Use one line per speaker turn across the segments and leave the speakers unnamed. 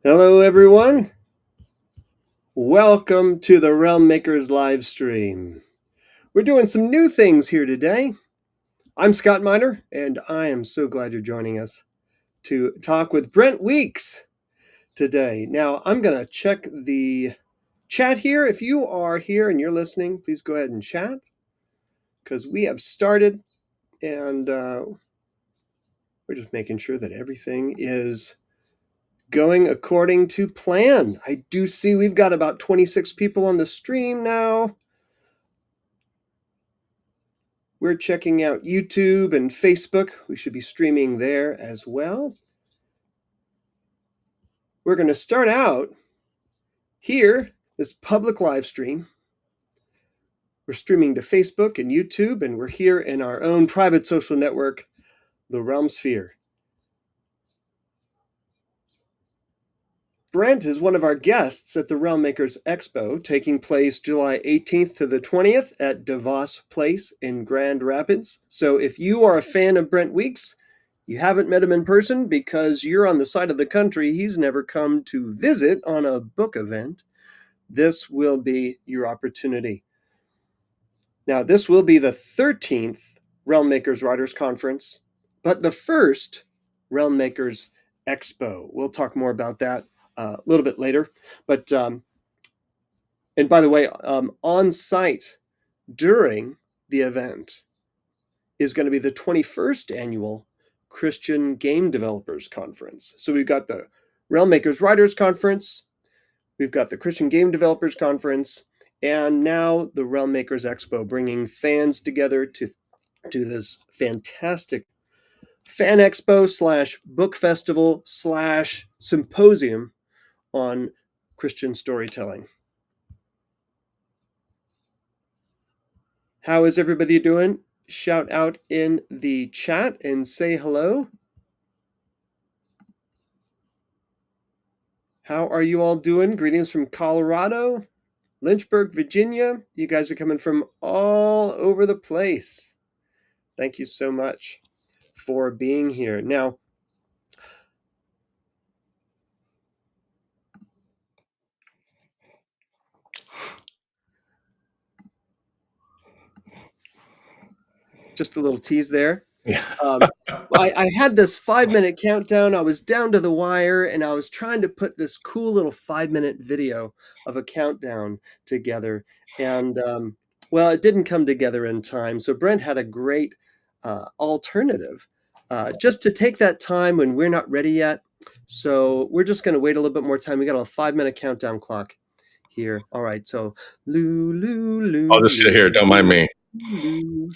Hello, everyone. Welcome to the Realm Makers live stream. We're doing some new things here today. I'm Scott Miner, and I am so glad you're joining us to talk with Brent Weeks today. Now, I'm going to check the chat here. If you are here and you're listening, please go ahead and chat because we have started, and we're just making sure that everything is going according to plan. I do see we've got about 26 people on the stream now. We're checking out YouTube and Facebook. We should be streaming there as well. We're going to start out here, this public live stream. We're streaming to Facebook and YouTube, and we're here in our own private social network, the Realm Sphere. Brent is one of our guests at the Realm Makers Expo, taking place July 18th to the 20th at DeVos Place in Grand Rapids. So if you are a fan of Brent Weeks, you haven't met him in person because you're on the side of the country he's never come to visit on a book event, this will be your opportunity. Now, this will be the 13th Realm Makers Writers Conference, but the first Realm Makers Expo. We'll talk more about that a little bit later. But, and by the way, on site during the event is going to be the 21st annual Christian Game Developers Conference. So we've got the Realm Makers Writers Conference, we've got the Christian Game Developers Conference, and now the Realm Makers Expo, bringing fans together to do this fantastic fan expo / book festival / symposium on Christian storytelling. How is everybody doing? Shout out in the chat and say hello. How are you all doing? Greetings from Colorado, Lynchburg, Virginia. You guys are coming from all over the place. Thank you so much for being here. Now, just a little tease there. I had this 5-minute countdown. I was down to the wire, and I was trying to put this cool little 5-minute video of a countdown together. And well, it didn't come together in time. So Brent had a great alternative just to take that time when we're not ready yet. So we're just going to wait a little bit more time. We got a 5-minute countdown clock here. All right. So
I'll just sit here. Don't mind me.
No,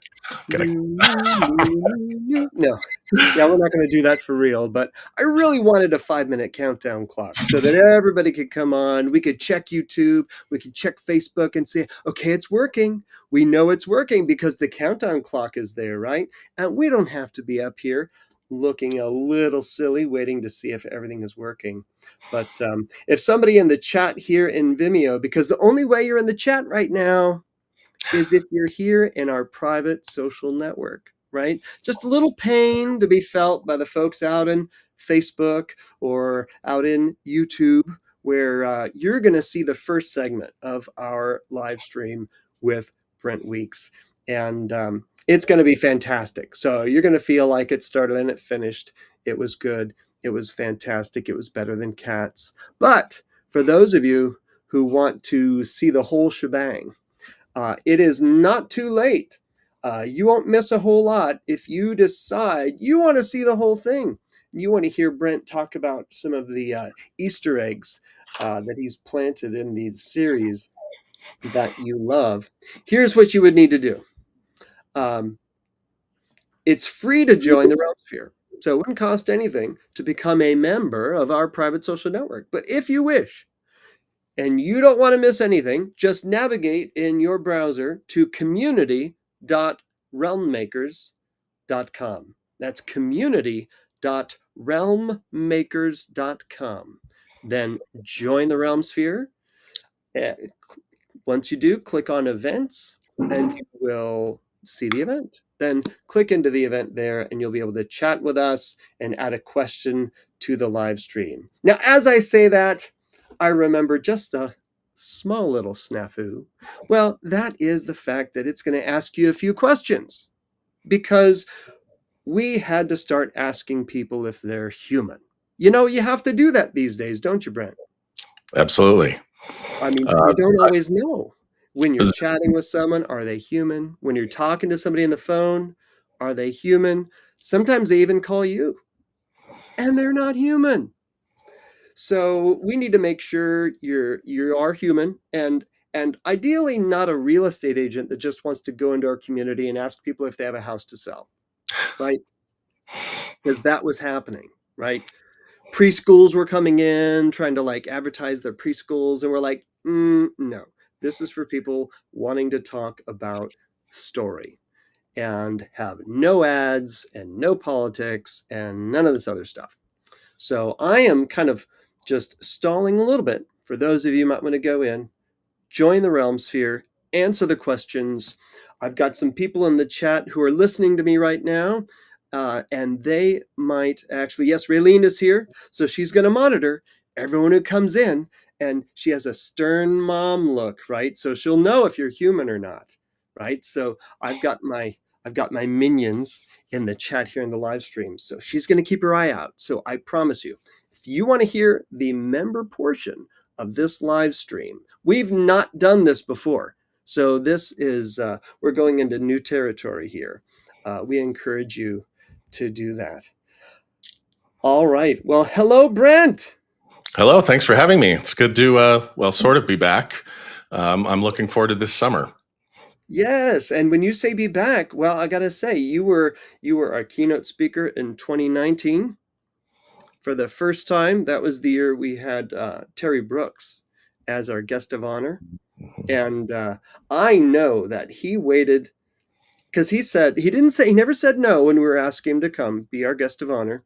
yeah, we're not going to do that for real, but I really wanted a 5-minute countdown clock so that everybody could come on. We could check YouTube, we could check Facebook and say, okay, it's working. We know it's working because the countdown clock is there, right? And we don't have to be up here looking a little silly waiting to see if everything is working. But if somebody in the chat here in Vimeo, because the only way you're in the chat right now is if you're here in our private social network, right? Just a little pain to be felt by the folks out in Facebook or out in YouTube, where you're going to see the first segment of our live stream with Brent Weeks. And it's going to be fantastic. So you're going to feel like it started and it finished. It was good. It was fantastic. It was better than Cats. But for those of you who want to see the whole shebang, it is not too late. You won't miss a whole lot if you decide you want to see the whole thing. You want to hear Brent talk about some of the Easter eggs that he's planted in these series that you love. Here's what you would need to do. It's free to join the Realm Sphere, so it wouldn't cost anything to become a member of our private social network. But if you wish, and you don't want to miss anything, just navigate in your browser to community.realmmakers.com. That's community.realmmakers.com. Then join the Realm Sphere. Once you do, click on events, and you will see the event. Then click into the event there and you'll be able to chat with us and add a question to the live stream. Now, as I say that, I remember just a small little snafu. Well, that is the fact that it's going to ask you a few questions because we had to start asking people if they're human. You have to do that these days, don't you, Brent?
Absolutely.
I mean,
Uh,
you don't always know. When you're chatting with someone, are they human? When you're talking to somebody on the phone, are they human? Sometimes they even call you, and they're not human. So we need to make sure you are human and ideally not a real estate agent that just wants to go into our community and ask people if they have a house to sell, right? Because that was happening, right? Preschools were coming in trying to like advertise their preschools, and we're like, no, this is for people wanting to talk about story and have no ads and no politics and none of this other stuff. So I am kind of just stalling a little bit for those of you who might want to go in, join the Realm Sphere, answer the questions. I've got some people in the chat who are listening to me right now, and they might actually, yes, Raylene is here, so she's going to monitor everyone who comes in, and she has a stern mom look, right? So she'll know if you're human or not, right? So I've got my minions in the chat here in the live stream, so she's going to keep her eye out. So I promise you, if you want to hear the member portion of this live stream, we've not done this before. So this is, we're going into new territory here. We encourage you to do that. All right. Well, hello, Brent.
Hello. Thanks for having me. It's good to, sort of be back. I'm looking forward to this summer.
Yes, and when you say be back, well, I gotta say you were our keynote speaker in 2019 for the first time. That was the year we had Terry Brooks as our guest of honor, and I know that he waited because he never said no when we were asking him to come be our guest of honor.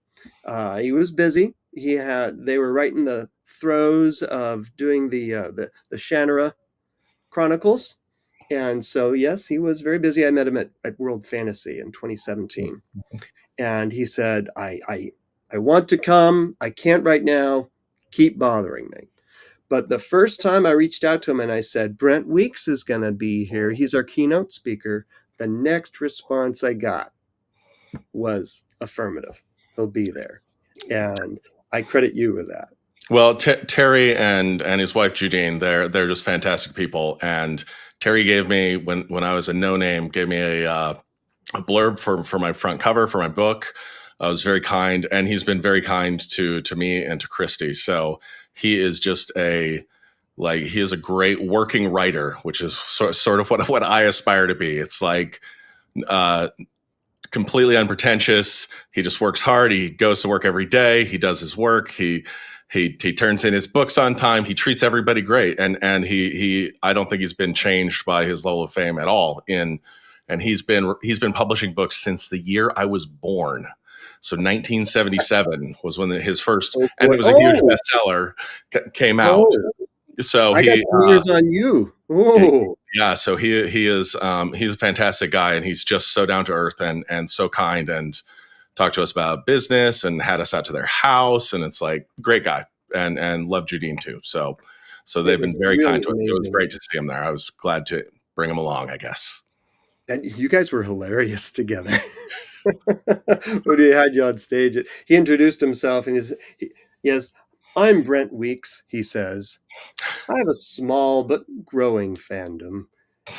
He was busy. They were right in the throes of doing the Shannara Chronicles, and so yes, he was very busy. I met him at World Fantasy in 2017, and he said, I want to come. I can't right now. Keep bothering me. But the first time I reached out to him and I said, Brent Weeks is going to be here, he's our keynote speaker, the next response I got was affirmative. He'll be there. And I credit you with that.
Well, Terry and his wife Judine, they're just fantastic people. And Terry gave me when I was a no name, gave me a blurb for my front cover for my book. Was very kind, and he's been very kind to me and to Christy. So he is just he is a great working writer, which is sort of what I aspire to be. It's like completely unpretentious. He just works hard. He goes to work every day. He does his work. He turns in his books on time. He treats everybody great, and he I don't think he's been changed by his level of fame at all. And he's been publishing books since the year I was born. So 1977 was when his first, and it was a huge bestseller, came out. So
I got some years on you. Oh,
yeah. So he is he's a fantastic guy, and he's just so down to earth and so kind, and talked to us about business and had us out to their house, and it's like great guy, and love Judine too. So they've been very kind to us. It was great to see him there. I was glad to bring him along, I guess.
And you guys were hilarious together. When he had you on stage, he introduced himself and yes, I'm Brent Weeks, he says. I have a small but growing fandom,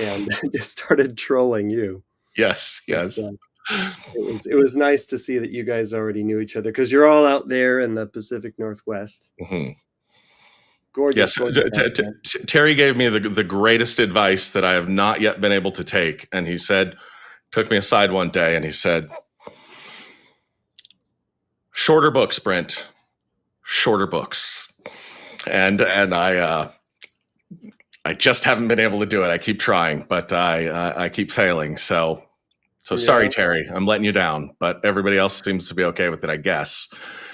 and just started trolling you.
Yes.
It was nice to see that you guys already knew each other because you're all out there in the Pacific Northwest.
Mm-hmm.
Gorgeous.
Yes, Terry gave me the greatest advice that I have not yet been able to take, and he took me aside one day, and he said, "Shorter books, Brent. Shorter books." And I just haven't been able to do it. I keep trying, but I keep failing. So sorry, Terry. I'm letting you down, but everybody else seems to be okay with it, I guess.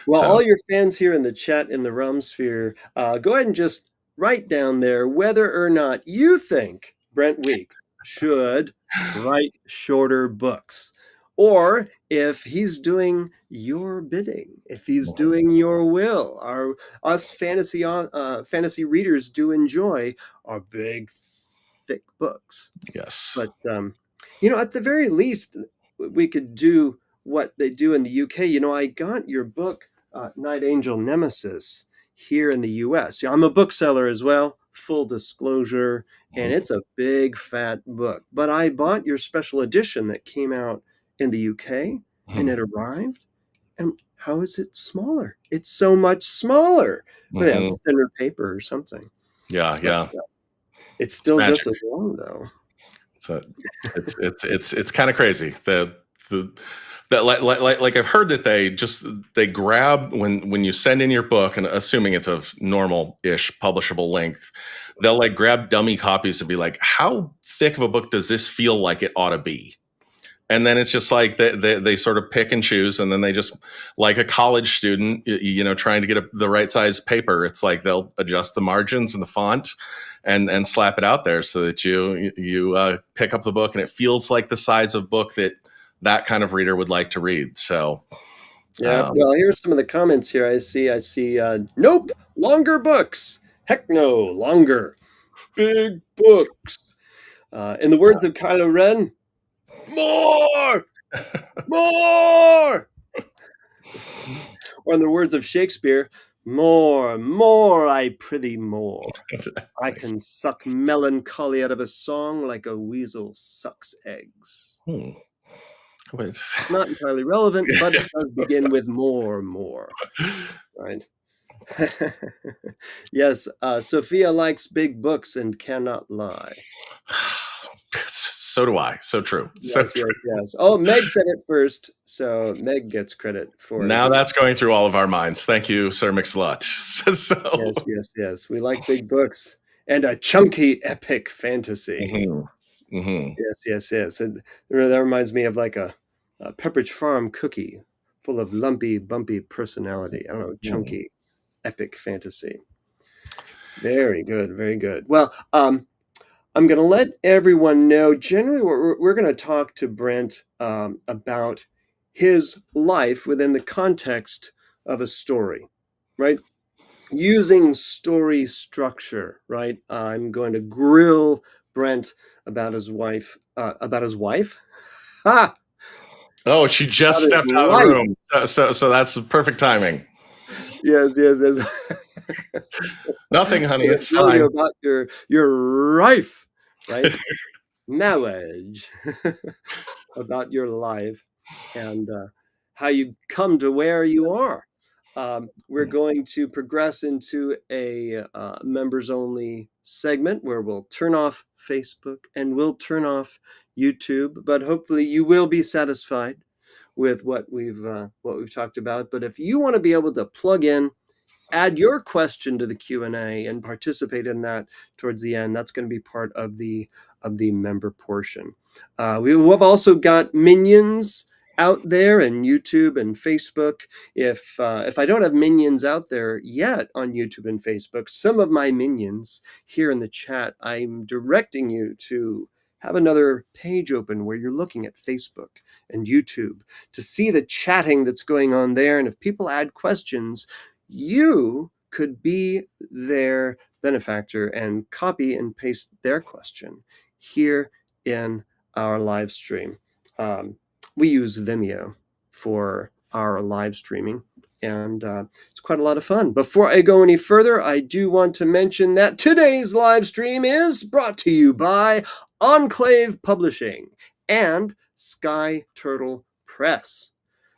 Well, all your fans here in the chat in the Realm Sphere, go ahead and just write down there whether or not you think Brent Weeks should write shorter books. Or if he's doing your bidding, if he's doing your will, us fantasy readers do enjoy our big, thick books.
Yes.
But at the very least, we could do what they do in the UK. I got your book, Night Angel Nemesis, here in the US. I'm a bookseller as well, full disclosure, and it's a big fat book. But I bought your special edition that came out in the UK, and it arrived. And how is it smaller? It's so much smaller. They have
Hmm.
thinner paper or something.
Yeah,
But
yeah.
it's
It's
still just
magic.
as long, though.
So it's kind of crazy. The that like I've heard that they grab when you send in your book, and assuming it's of normal-ish publishable length, they'll like grab dummy copies and be like, how thick of a book does this feel like it ought to be? And then it's just like they sort of pick and choose, and then they just, like a college student, trying to get the right size paper, it's like they'll adjust the margins and the font and slap it out there so that you pick up the book and it feels like the size of book that kind of reader would like to read. So
Yeah.
um,
Well, here's some of the comments here. I see, nope, longer books. Heck no, longer. Big books. In the words of Kylo Ren, more, more. Or in the words of Shakespeare, more, more, I prithee more. I can suck melancholy out of a song like a weasel sucks eggs.
hmm. Wait.
Not entirely relevant, but it does begin with more, more, right? Yes, Sophia likes big books and cannot lie.
So do I. So true. So
Yes,
true.
yes, yes. Oh, Meg said it first, so Meg gets credit for
Now
the
that's going through all of our minds. Thank you, Sir Mix-a-Lot. So,
yes, yes, yes. We like big books and a chunky epic fantasy.
mhm, mhm,
Yes, yes, yes. And that reminds me of like a Pepperidge Farm cookie full of lumpy, bumpy personality. I don't know,
mhm.
chunky epic fantasy. Very good, very good. Well, I'm going to let everyone know. Generally, we're going to talk to Brent about his life within the context of a story, right? Using story structure, right? I'm going to grill Brent about his wife, about his wife? Ha!
Oh, she just
About his
stepped out of the
life.
room. So that's perfect timing.
Yes, yes, yes.
Nothing, honey.
I'm going to
It's
grill you
fine.
about your life, right? Marriage. About your life and how you come to where you are. We're going to progress into a members only segment where we'll turn off Facebook and we'll turn off YouTube, but hopefully you will be satisfied with what we've talked about. But if you want to be able to plug in, add your question to the Q&A and participate in that towards the end, that's going to be part of the member portion. We've also got minions out there in YouTube and Facebook. If I don't have minions out there yet on YouTube and Facebook, some of my minions here in the chat, I'm directing you to have another page open where you're looking at Facebook and YouTube to see the chatting that's going on there. And if people add questions, you could be their benefactor and copy and paste their question here in our live stream. Um, we use Vimeo for our live streaming, and it's quite a lot of fun. Before I go any further, I do want to mention that today's live stream is brought to you by Enclave Publishing and Sky Turtle Press.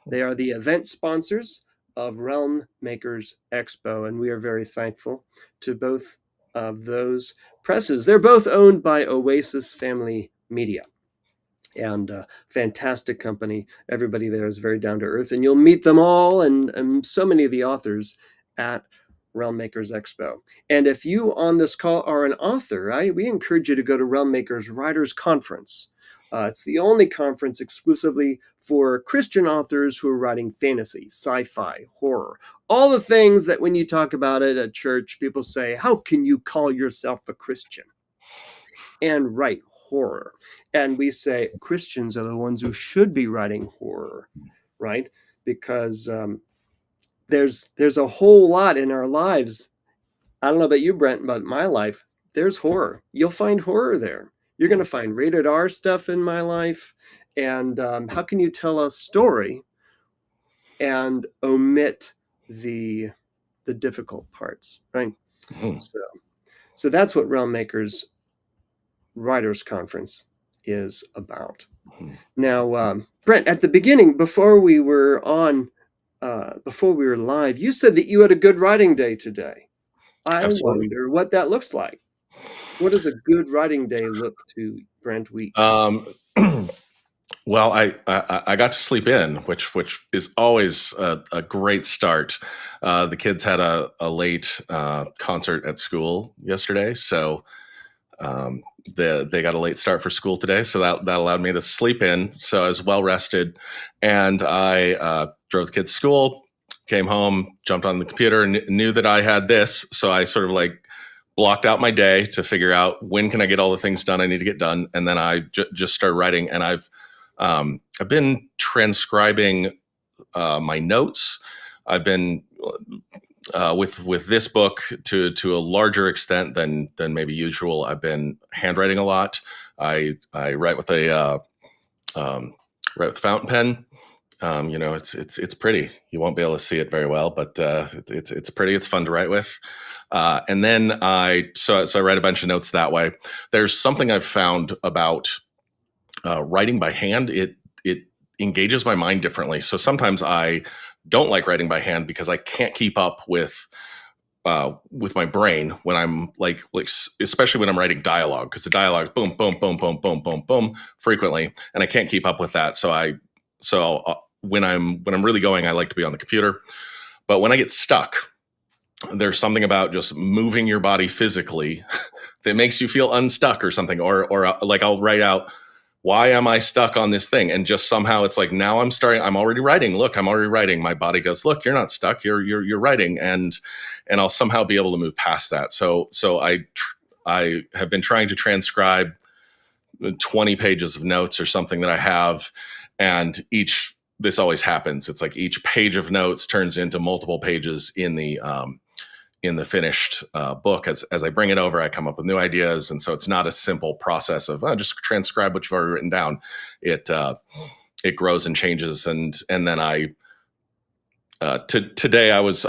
They are the event sponsors of Realm Makers Expo, and we are very thankful to both of those presses. They're both owned by Oasis Family Media, and fantastic company. Everybody there is very down to earth, and you'll meet them all and so many of the authors at Realm Makers Expo. And if you on this call are an author, we encourage you to go to Realm Makers Writers Conference. It's the only conference exclusively for Christian authors who are writing fantasy, sci-fi, horror, all the things that when you talk about it at church, people say, how can you call yourself a Christian and write horror. And we say Christians are the ones who should be writing horror, right? Because there's a whole lot in our lives. I don't know about you, Brent, but my life, there's horror. You'll find horror there. You're going to find rated R stuff in my life. And how can you tell a story and omit the difficult parts, right?
Mhm.
So so that's what Realm Makers Writers Conference is about.
Mhm.
Now, Brent, at the beginning, before we were live, you said that you had a good writing day today. I
Absolutely.
wonder what that looks like. What does a good writing day look to Brent Weeks?
Um, well, I got to sleep in, which is always a great start. The kids had a late concert at school yesterday, so they got a late start for school today, so that allowed me to sleep in. So I was well rested, and I drove the kids to school, came home, jumped on the computer, and knew that I had this. So I sort of like blocked out my day to figure out when can I get all the things done I need to get done, and then I just started writing. And I've been transcribing my notes. I've been with this book to a larger extent than maybe usual. I've been handwriting a lot. I write with um, write with a fountain pen. It's pretty. You won't be able to see it very well, but it's pretty. It's fun to write with. And then I write a bunch of notes that way. There's something I've found about writing by hand. It engages my mind differently. So sometimes I don't like writing by hand because I can't keep up with my brain when I'm like especially when I'm writing dialogue, because the dialogue is boom boom boom boom boom boom boom frequently, and I can't keep up with that. When I'm really going, I like to be on the computer. But when I get stuck, there's something about just moving your body physically that makes you feel unstuck or something. Or like I'll write out, why am I stuck on this thing? And just somehow it's like, now I'm already writing. Look, I'm already writing. My body goes, look, you're not stuck. You're writing. And I'll somehow be able to move past that. So I have been trying to transcribe 20 pages of notes or something that I have. And this always happens. It's like each page of notes turns into multiple pages in the finished book. As I bring it over, I come up with new ideas, and so it's not a simple process of just transcribe what you've already written down. It grows and changes, and then today I was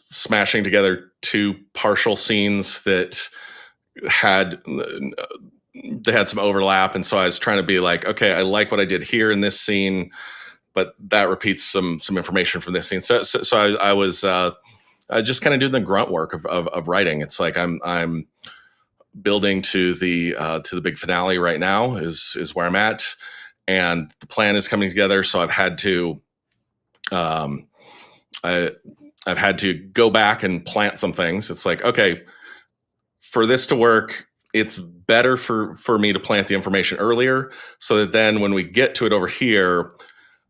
smashing together two partial scenes that had they had some overlap, and so I was trying to be like, okay, I like what I did here in this scene, but that repeats some information from this scene. So I was just kind of doing the grunt work of writing. It's like I'm building to the big finale right now is where I'm at, and the plan is coming together. So I've had to um, I've had to go back and plant some things. It's like, okay, for this to work, it's better for me to plant the information earlier, so that then when we get to it over here,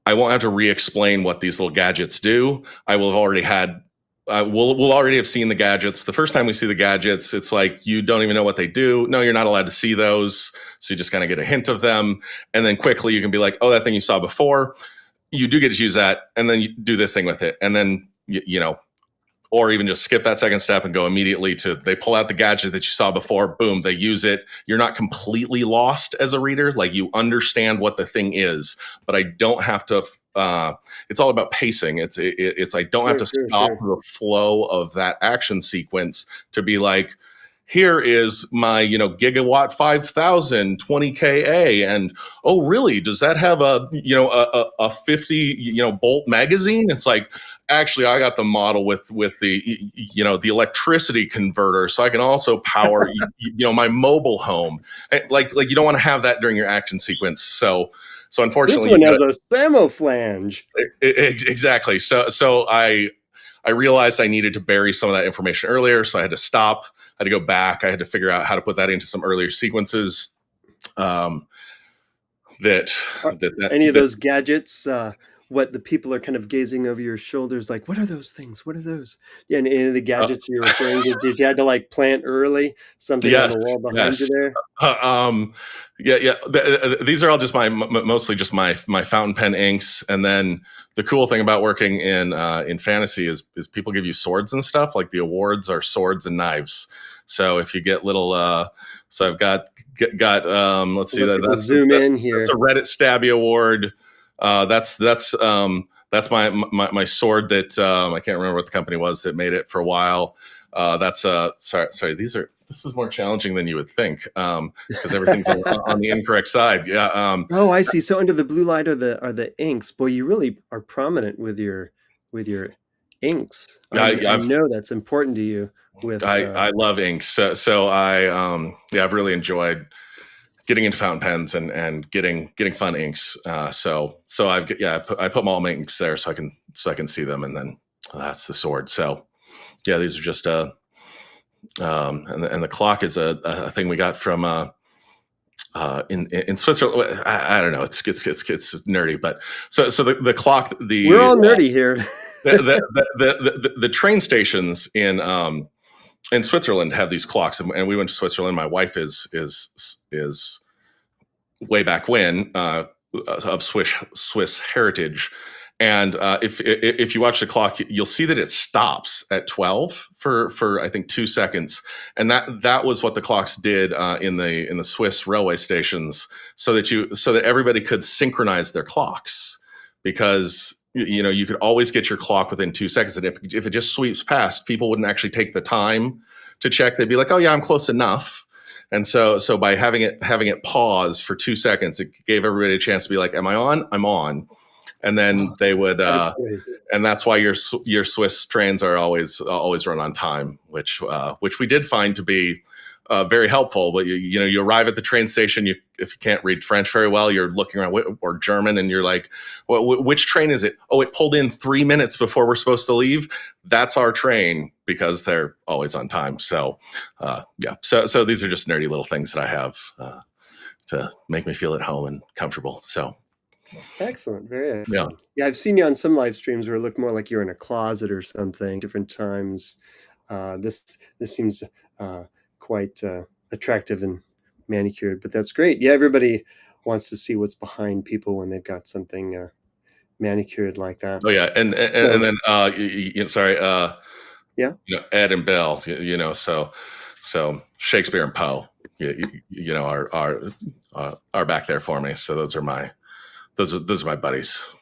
I won't have to re-explain what these little gadgets do. I will have already had we'll already have seen the gadgets. The first time we see the gadgets, it's like you don't even know what they do. No, you're not allowed to see those. So you just kind of get a hint of them. And then quickly you can be like, oh, that thing you saw before, you do get to use that. And then you do this thing with it. And then, or even just skip that second step and go immediately to, they pull out the gadget that you saw before, boom, they use it. You're not completely lost as a reader. Like, you understand what the thing is, but I don't have to, it's all about pacing. It's I don't have
Sure,
to
sure,
stop
sure.
the flow of that action sequence to be like, here is my, gigawatt 5000 20 ka, and oh really, does that have a 50 bolt magazine? It's like, actually I got the model with the the electricity converter, so I can also power my mobile home. Like you don't want to have that during your action sequence. So
This
unfortunately
one
you
has
got
a samoflange.
exactly. So I realized I needed to bury some of that information earlier, so I had to stop. I had to go back. I had to figure out how to put that into some earlier sequences. Um, that
Are
that that,
any of
that
those gadgets what the people are kind of gazing over your shoulders, like, what are those things? What are those? Yeah, and the
Uh,
gadgets you're referring to, did you had to like plant early something on
yes,
the wall behind you
yes.
there?
Uh, um, yeah, yeah. These are all just mostly just my fountain pen inks, and then the cool thing about working in fantasy is people give you swords and stuff. Like the awards are swords and knives. So if you get little, so I've got let's see,
Let people
that's
zoom in
that's a
here.
Reddit Stabby award. That's my sword that I can't remember what the company was that made it for a while. That's sorry. This is more challenging than you would think because everything's on the incorrect side. Yeah.
Oh, I see. So under the blue light are the inks. Boy, you really are prominent with your inks.
Yeah.
I know that's important to you with
I love inks. So yeah, I've really enjoyed getting into fountain pens and getting fun inks. So I put all my inks there so I can see them, and then that's the sword. So yeah, these are just and the clock is a thing we got from in Switzerland. I don't know. It's nerdy, but so the clock
we're all nerdy here.
the train stations in Switzerland have these clocks, and we went to Switzerland. My wife is way back when of Swiss heritage. And if you watch the clock, you'll see that it stops at 12 for I think 2 seconds, and that was what the clocks did in the Swiss railway stations, so that everybody could synchronize their clocks, because you could always get your clock within 2 seconds, and if it just sweeps past, people wouldn't actually take the time to check. They'd be like, oh yeah, I'm close enough. And so by having it pause for 2 seconds, it gave everybody a chance to be like, am I on? I'm on. And then they would,
That's great.
and that's why your Swiss trains are always run on time, which we did find to be very helpful. But you arrive at the train station, if you can't read French very well, you're looking around, or German, and you're like, well, which train is it? Oh, it pulled in 3 minutes before we're supposed to leave. That's our train, because they're always on time. So yeah, so these are just nerdy little things that I have to make me feel at home and comfortable. So
Excellent. Very
yeah.
excellent. Yeah, I've seen you on some live streams where it looked more like you're in a closet or something, different times. This seems quite attractive and manicured, but that's great. Yeah, everybody wants to see what's behind people when they've got something manicured like that.
Oh yeah, and
So
then sorry,
yeah,
Ed and Bell, so Shakespeare and Poe, are back there for me. So those are my buddies,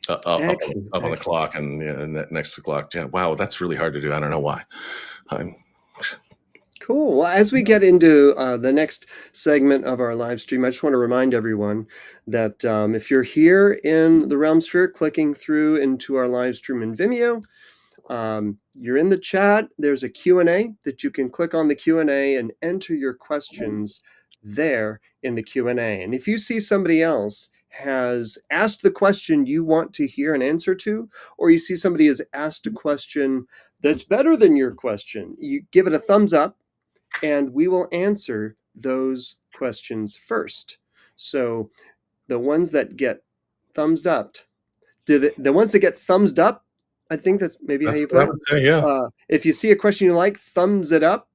excellent,
up on the
excellent.
clock, and next to the clock. Yeah, wow, that's really hard to do. I don't know why. I'm,
Cool. Well, as we get into the next segment of our live stream, I just want to remind everyone that if you're here in the Realm Sphere, clicking through into our live stream in Vimeo, you're in the chat. There's a Q&A that you can click on the Q&A and enter your questions there in the Q&A. And if you see somebody else has asked the question you want to hear an answer to, or you see somebody has asked a question that's better than your question, you give it a thumbs up, and we will answer those questions first. So the ones that get thumbs up, the ones that get thumbs up, I think that's maybe how
that's
you
what
put
I
it.
would say. Yeah,
If you see a question you like, thumbs it up,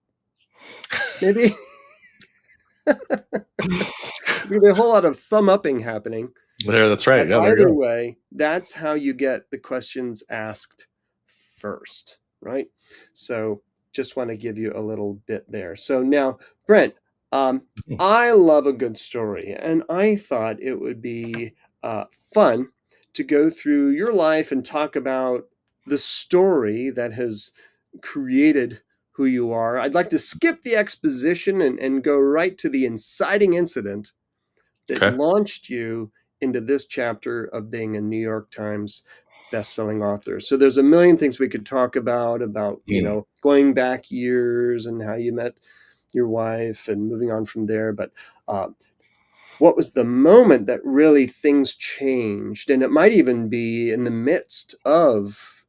maybe. There's going to be a whole lot of thumb upping happening.
that's right.
But
Yeah, there you
either
go.
way, that's how you get the questions asked first, right? So just want to give you a little bit there. So now, Brent, I love a good story, and I thought it would be fun to go through your life and talk about the story that has created who you are. I'd like to skip the exposition and go right to the inciting incident that
Okay.
launched you into this chapter of being a New York Times best-selling author. So there's a million things we could talk about,
Hmm.
going back years and how you met your wife and moving on from there. But what was the moment that really things changed? And it might even be in the midst of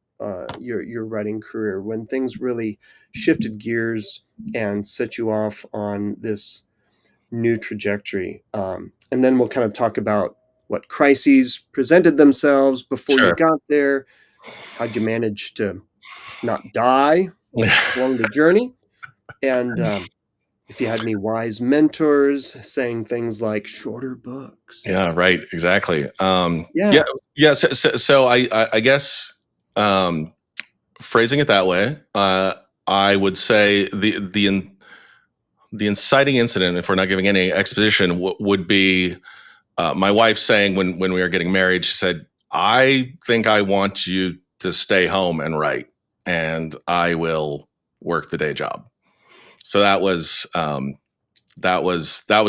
your writing career when things really shifted gears and set you off on this new trajectory. And then we'll kind of talk about what crises presented themselves before you
Sure.
got there. How'd you manage to not die along the journey? And if you had any wise mentors saying things like shorter books.
Yeah, right. Exactly. Yeah,
Yeah.
yeah. So I guess phrasing it that way, I would say the inciting incident, if we're not giving any exposition, would be my wife saying when we were getting married, she said, "I think I want you to stay home and write, and I will work the day job." So that was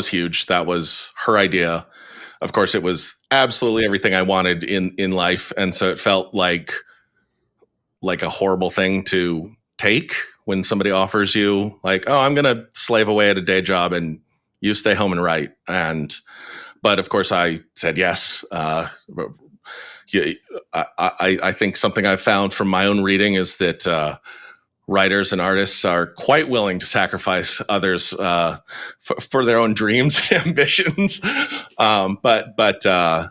huge. That was her idea. Of course, it was absolutely everything I wanted in life, and so it felt like a horrible thing to take when somebody offers you like, "Oh, I'm going to slave away at a day job and you stay home and write." And but of course, I said yes. Yeah, I think something I've found from my own reading is that writers and artists are quite willing to sacrifice others for their own dreams and ambitions. But yeah,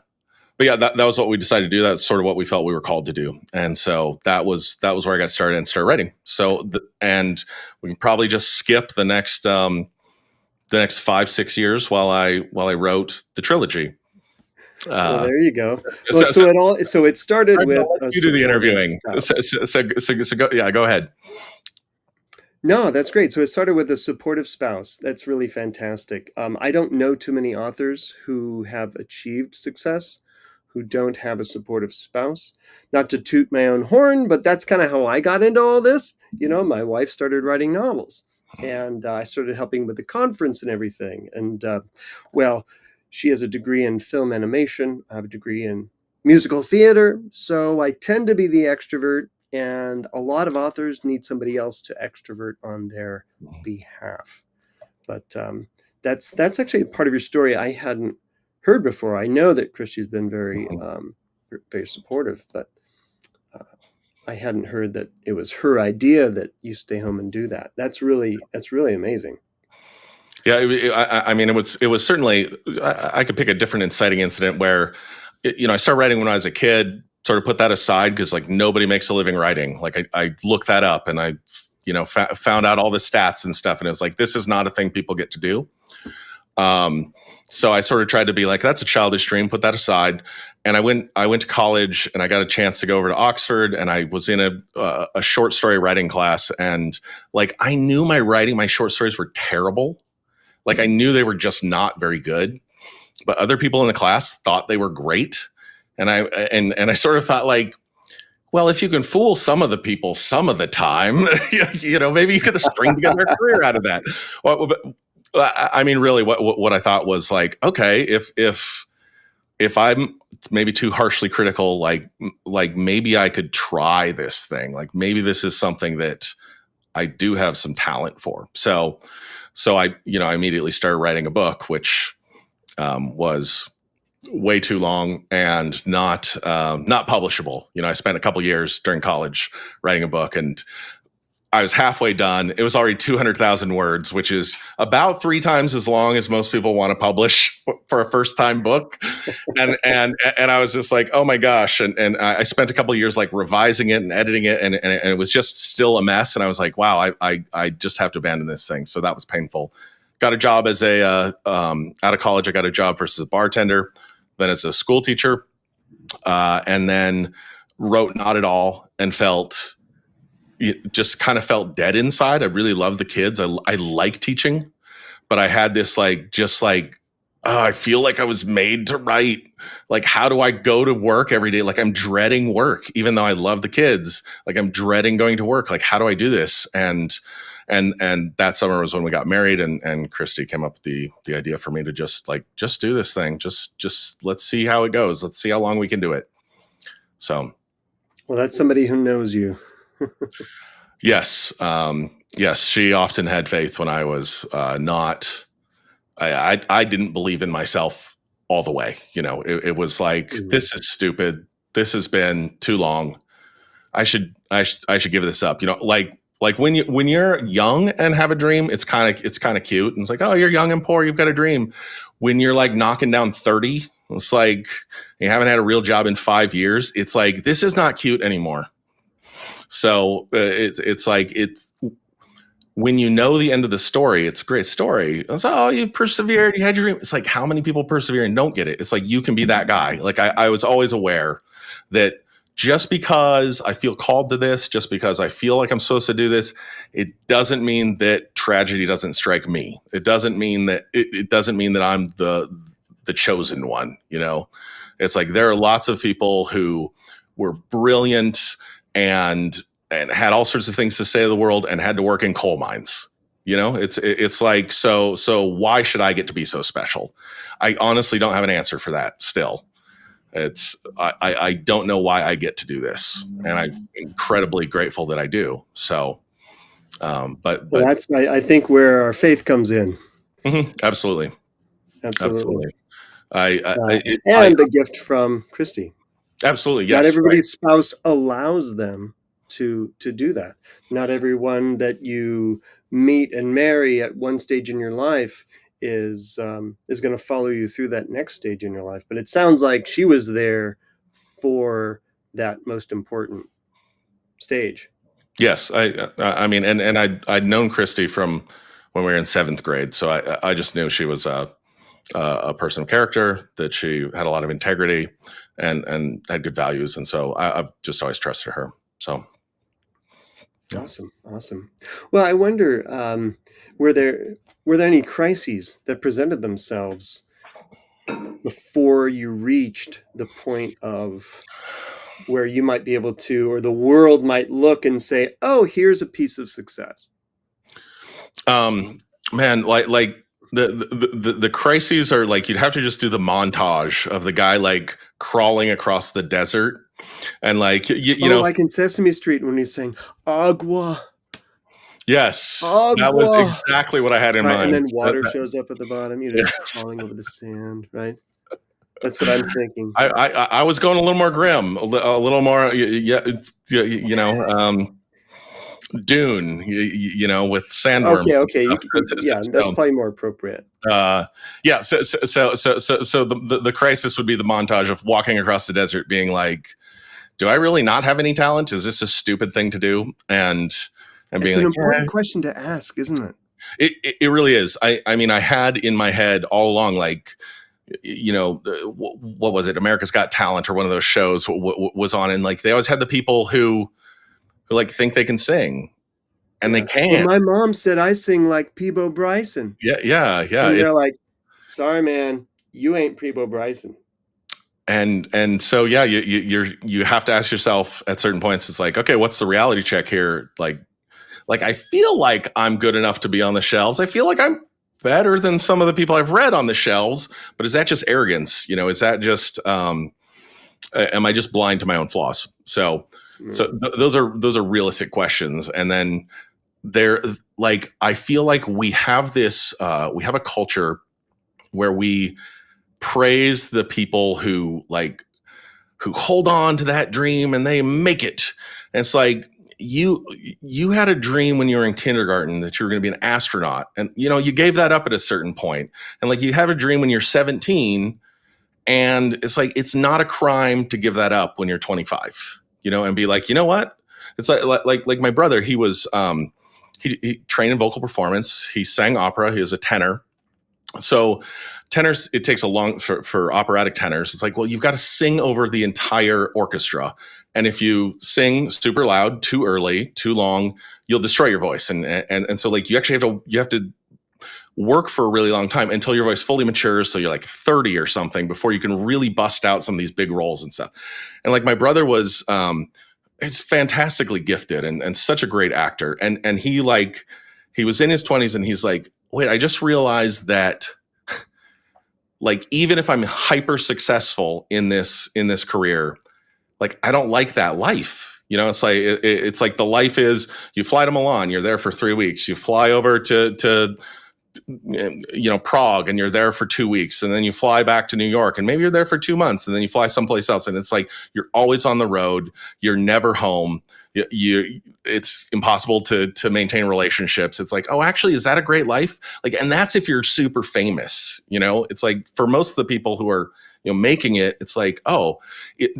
that was what we decided to do. That's sort of what we felt we were called to do, and so that was where I got started and started writing. And we can probably just skip the next 5-6 years while I wrote the trilogy.
Well,
Uh,
there you go. Well,
so, so
so it started
I'll
with
let
a
you do the
supportive
interviewing.
spouse.
Go ahead.
No, that's great. So it started with a supportive spouse. That's really fantastic. I don't know too many authors who have achieved success who don't have a supportive spouse. Not to toot my own horn, but that's kind of how I got into all this. My wife started writing novels, and I started helping with the conference and everything. And well, she has a degree in film animation. I have a degree in musical theater, so I tend to be the extrovert, and a lot of authors need somebody else to extrovert on their behalf. But that's actually a part of your story I hadn't heard before. I know that Christy's been very supportive, but uh, I hadn't heard that it was her idea that you stay home and do that. That's really amazing.
Yeah, I mean, it was certainly. I could pick a different inciting incident where, I started writing when I was a kid. Sort of put that aside because like nobody makes a living writing. Like I looked that up and I, found out all the stats and stuff, and it was like this is not a thing people get to do. Um, so I sort of tried to be like, that's a childish dream, put that aside. And I went to college and I got a chance to go over to Oxford and I was in a short story writing class. And like, I knew my short stories were terrible. Like I knew they were just not very good, but other people in the class thought they were great. And I sort of thought like, well, if you can fool some of the people some of the time, maybe you could string together a career out of that. Well, I mean, really, what I thought was like, okay, if I'm maybe too harshly critical, like maybe I could try this thing. Like maybe this is something that I do have some talent for. So I immediately started writing a book, which was way too long and not publishable. I spent a couple years during college writing a book, and I was halfway done. It was already 200,000 words, which is about 3 times as long as most people want to publish for a first time book. And I was just like, oh my gosh. And I spent a couple of years like revising it and editing it. And it was just still a mess. And I was like, wow, I just have to abandon this thing. So that was painful. Got a job as out of college. I got a job first as a bartender, then as a school teacher, and then wrote not at all and just kind of felt dead inside. I really loved the kids. I like teaching, but I had this oh, I feel like I was made to write. Like, how do I go to work every day? Like I'm dreading work, even though I love the kids. Like I'm dreading going to work. Like, how do I do this? And that summer was when we got married, and Christy came up with the idea for me to just do this thing. Just let's see how it goes. Let's see how long we can do it. So,
Well, that's somebody who knows you.
yes, yes, she often had faith when I was not. I didn't believe in myself all the way. It was like this is stupid. This has been too long. I should give this up. Like when you're young and have a dream, it's kind of cute. And it's like, oh, you're young and poor, you've got a dream. When you're like knocking down 30 It's like you haven't had a real job in 5 years. It's like, this is not cute anymore. So it's like, it's when you know the end of the story, it's a great story. It's, oh, you persevered, you had your dream. It's like, how many people persevere and don't get it? It's like, you can be that guy. Like I was always aware that just because I feel called to this, just because I feel like I'm supposed to do this, it doesn't mean that tragedy doesn't strike me. It doesn't mean that it doesn't mean that I'm the chosen one. You know, it's like there are lots of people who were brilliant and had all sorts of things to say to the world and had to work in coal mines. You know, it's like, so why should I get to be so special? I honestly don't have an answer for that still. It's I don't know why I get to do this, and I'm incredibly grateful that I do. So, but
Well, that's, I think, where our faith comes in.
absolutely,
Absolutely.
absolutely. I
And a gift from Christy.
absolutely,
Not
yes, right.
everybody's spouse allows them to do that. Not everyone that you meet and marry at one stage in your life is going to follow you through that next stage in your life. But it sounds like she was there for that most important stage.
Yes, I mean, and I'd known Christy from when we were in 7th grade, so I just knew she was a person of character, that she had a lot of integrity and had good values, and so I've just always trusted her. So. Yeah.
Awesome. Well, I wonder, were there any crises that presented themselves before you reached the point of where you might be able to, or the world might look and say, "Oh, here's a piece of success"?
Man, like the crises are like, you'd have to just do the montage of the guy like crawling across the desert, and like you know,
like in Sesame Street when he's saying "agua."
Yes, that was
Agua.
exactly what I had in
Right,
mind.
and then water shows up at the bottom. You're just crawling over the sand, right? That's what I'm thinking.
I was going a little more grim, a little more, yeah, you know, Dune, you know, with sandworms.
Okay, yeah, that's probably more appropriate.
Yeah, so the crisis would be the montage of walking across the desert, being like, "Do I really not have any talent? Is this a stupid thing to do?" And being
It's an
like,
important question to ask, isn't it?
It really is. I mean, I had in my head all along, like, you know, what was it? America's Got Talent, or one of those shows was on, and like they always had the people who like think they can sing, and they
Well,
can't.
my mom said I sing like Peebo Bryson.
Yeah.
And they're like, "Sorry, man, you ain't Peebo Bryson."
And so yeah, you have to ask yourself at certain points. It's like, okay, what's the reality check here? Like I feel like I'm good enough to be on the shelves. I feel like I'm better than some of the people I've read on the shelves. But is that just arrogance? You know, is that just am I just blind to my own flaws? So those are realistic questions. And then they're like, I feel like we have this we have a culture where we praise the people who hold on to that dream and they make it. And it's like, you had a dream when you were in kindergarten that you were going to be an astronaut, and you know, you gave that up at a certain point. And like, you have a dream when you're 17, and it's like, it's not a crime to give that up when you're 25, you know, and be like, you know what, it's like my brother, he was he trained in vocal performance, he sang opera, he was a tenor. So tenors, it takes a long for operatic tenors. It's like, well, you've got to sing over the entire orchestra. And if you sing super loud, too early, too long, you'll destroy your voice. And so like, you actually have to work for a really long time until your voice fully matures. So you're like 30 or something before you can really bust out some of these big roles and stuff. And like, my brother was, it's fantastically gifted and such a great actor. And he was in his 20s, and he's like, wait, I just realized that like, even if I'm hyper successful in this career, like, I don't like that life. You know, it's like, it's like, the life is, you fly to Milan, you're there for 3 weeks. You fly over to you know, Prague, and you're there for 2 weeks, and then you fly back to New York, and maybe you're there for 2 months, and then you fly someplace else. And it's like, you're always on the road. You're never home. It's impossible to maintain relationships. It's like, oh, actually, is that a great life? Like, and that's if you're super famous, you know. It's like, for most of the people who are, making it, it's like, oh,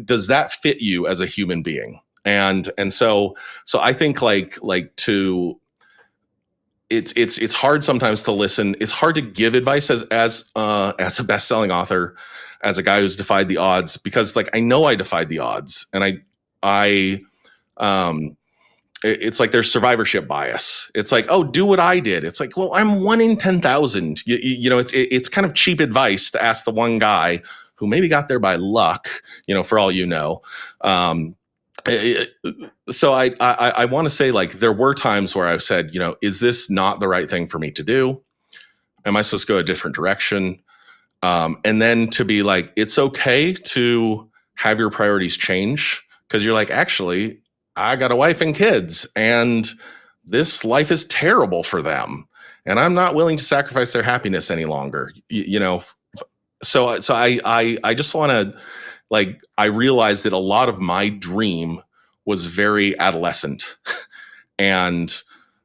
does that fit you as a human being? And so I think to it's hard sometimes to listen. It's hard to give advice as a best-selling author, as a guy who's defied the odds, because like I know I defied the odds, and I um it's like there's survivorship bias. It's like, oh, do what I did. It's like, well, I'm one in 10,000. It's kind of cheap advice to ask the one guy who maybe got there by luck, for all you know. Um, so I want to say, like, there were times where I said, is this not the right thing for me to do? Am I supposed to go a different direction? And then to be like, it's okay to have your priorities change, because you're like, actually, I got a wife and kids, and this life is terrible for them, and I'm not willing to sacrifice their happiness any longer. So I just want to, like, I realized that a lot of my dream was very adolescent, and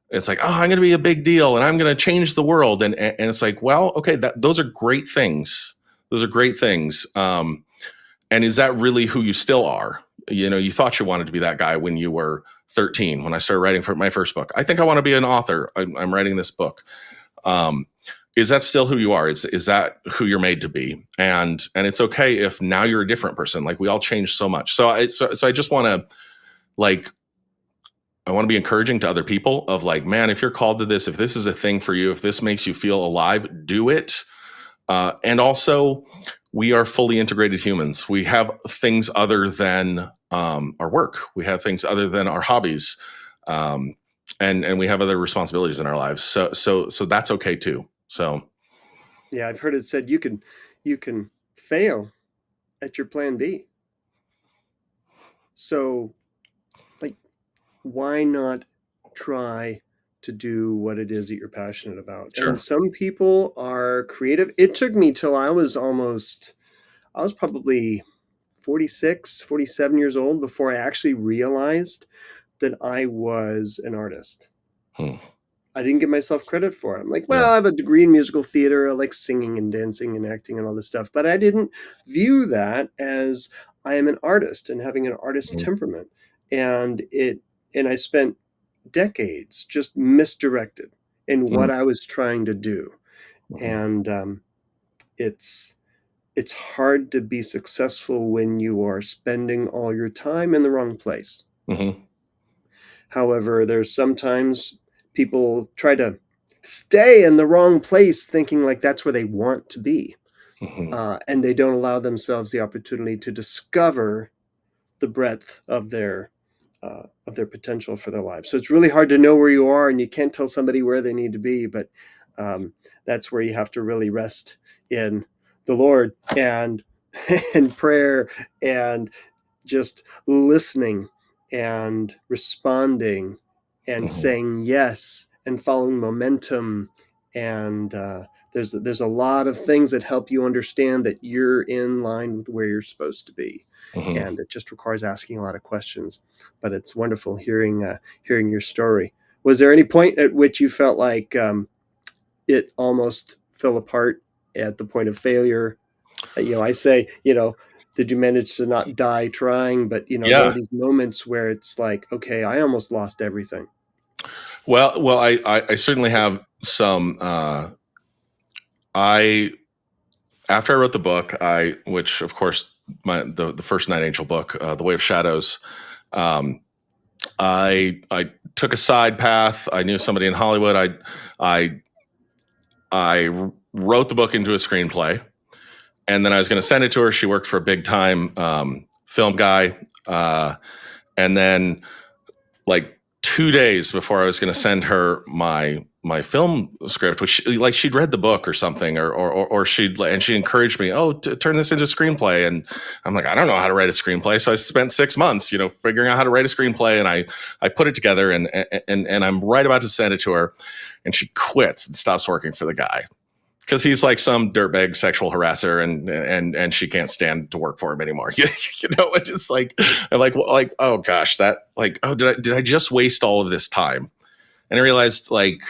it's like, oh, I'm going to be a big deal, and I'm going to change the world, and it's like, well, okay, those are great things. Those are great things. And is that really who you still are? You thought you wanted to be that guy when you were 13, when I started writing for my first book. I think I want to be an author. I'm writing this book. Is that still who you are? Is that who you're made to be? And it's okay if now you're a different person. Like, we all change so much. So I just want to, like, I want to be encouraging to other people of, like, man, if you're called to this, if this is a thing for you, if this makes you feel alive, do it. And also, we are fully integrated humans. We have things other than our work. We have things other than our hobbies, and we have other responsibilities in our lives. So that's okay too. So
Yeah, I've heard it said you can fail at your plan B. So, like, why not try to do what it is that you're passionate about?
sure.
And some people are creative. It took me till I was probably 46, 47 years old before I actually realized that I was an artist.
Hmm.
I didn't give myself credit for it. I'm like, well,
Yeah.
I have a degree in musical theater. I like singing and dancing and acting and all this stuff. But I didn't view that as I am an artist and having an artist
Mhm.
temperament. And I spent decades just misdirected in
Mhm.
what I was trying to do.
Mhm.
And it's hard to be successful when you are spending all your time in the wrong place.
Mhm.
However, there's sometimes people try to stay in the wrong place thinking like that's where they want to be.
Mhm.
And they don't allow themselves the opportunity to discover the breadth of their potential for their lives. So it's really hard to know where you are, and you can't tell somebody where they need to be. But that's where you have to really rest in the Lord and and prayer and just listening and responding and
Mhm.
saying yes and following momentum. And there's a lot of things that help you understand that you're in line with where you're supposed to be.
Mhm.
And it just requires asking a lot of questions. But it's wonderful hearing your story. Was there any point at which you felt like it almost fell apart at the point of failure? I say, did you manage to not die trying? But, there are
Yeah.
these moments where it's like, okay, I almost lost everything.
Well, I certainly have some. I After I wrote the book, which of course the first Night Angel book, The Way of Shadows. Um, I took a side path. I knew somebody in Hollywood. I I wrote the book into a screenplay, and then I was going to send it to her. She worked for a big time film guy, and then, like, 2 days before I was going to send her my film script, which, like, she'd read the book or something, or she encouraged me, oh, to turn this into a screenplay. And I'm like, I don't know how to write a screenplay. So I spent 6 months, figuring out how to write a screenplay, and I put it together, and I'm right about to send it to her, and she quits and stops working for the guy, because he's like some dirtbag sexual harasser, and she can't stand to work for him anymore. It's just like, I'm like, oh gosh, that, like, oh, did I just waste all of this time? And I realized, like,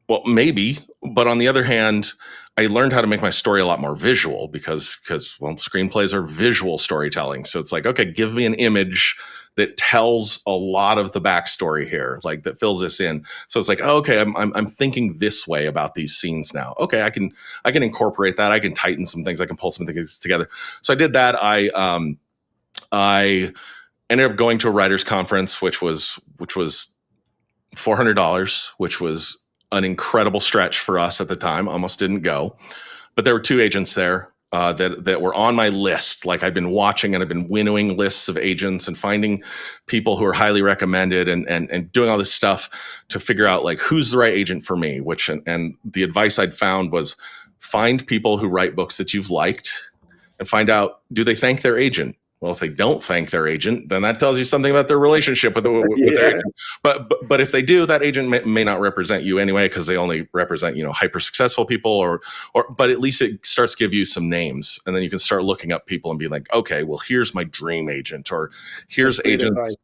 well, maybe, but on the other hand, I learned how to make my story a lot more visual because well, screenplays are visual storytelling. So it's like, okay, give me an image that tells a lot of the backstory here, like that fills this in. So it's like, oh, okay, I'm thinking this way about these scenes now. Okay, I can incorporate that. I can tighten some things. I can pull some things together. So I did that. I ended up going to a writers conference, which was $400, which was an incredible stretch for us at the time. Almost didn't go, but there were two agents there that were on my list. Like I'd been watching and I've been winnowing lists of agents and finding people who are highly recommended and doing all this stuff to figure out like who's the right agent for me. And the advice I'd found was find people who write books that you've liked and find out, do they thank their agent? Well, if they don't thank their agent, then that tells you something about their relationship with their agent. But if they do, that agent may not represent you anyway because they only represent hyper successful people or but at least it starts to give you some names, and then you can start looking up people and be like, okay, well here's my dream agent, or here's agents.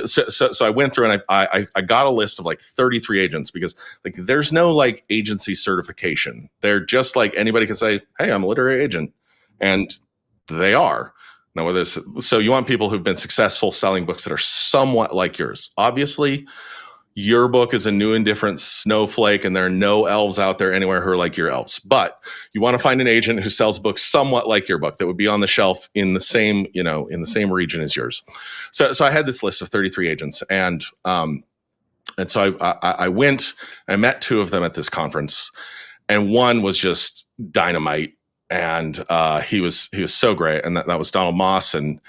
So I went through and I got a list of like 33 agents because like there's no like agency certification. They're just like anybody can say, hey, I'm a literary agent, and they are. Now, whether so you want people who've been successful selling books that are somewhat like yours. Obviously, your book is a new and different snowflake, and there are no elves out there anywhere who are like your elves. But you want to find an agent who sells books somewhat like your book that would be on the shelf in the same, in the same region as yours. So I had this list of 33 agents, and so I went. I met two of them at this conference, and one was just dynamite. And he was so great, and that was Donald Moss, and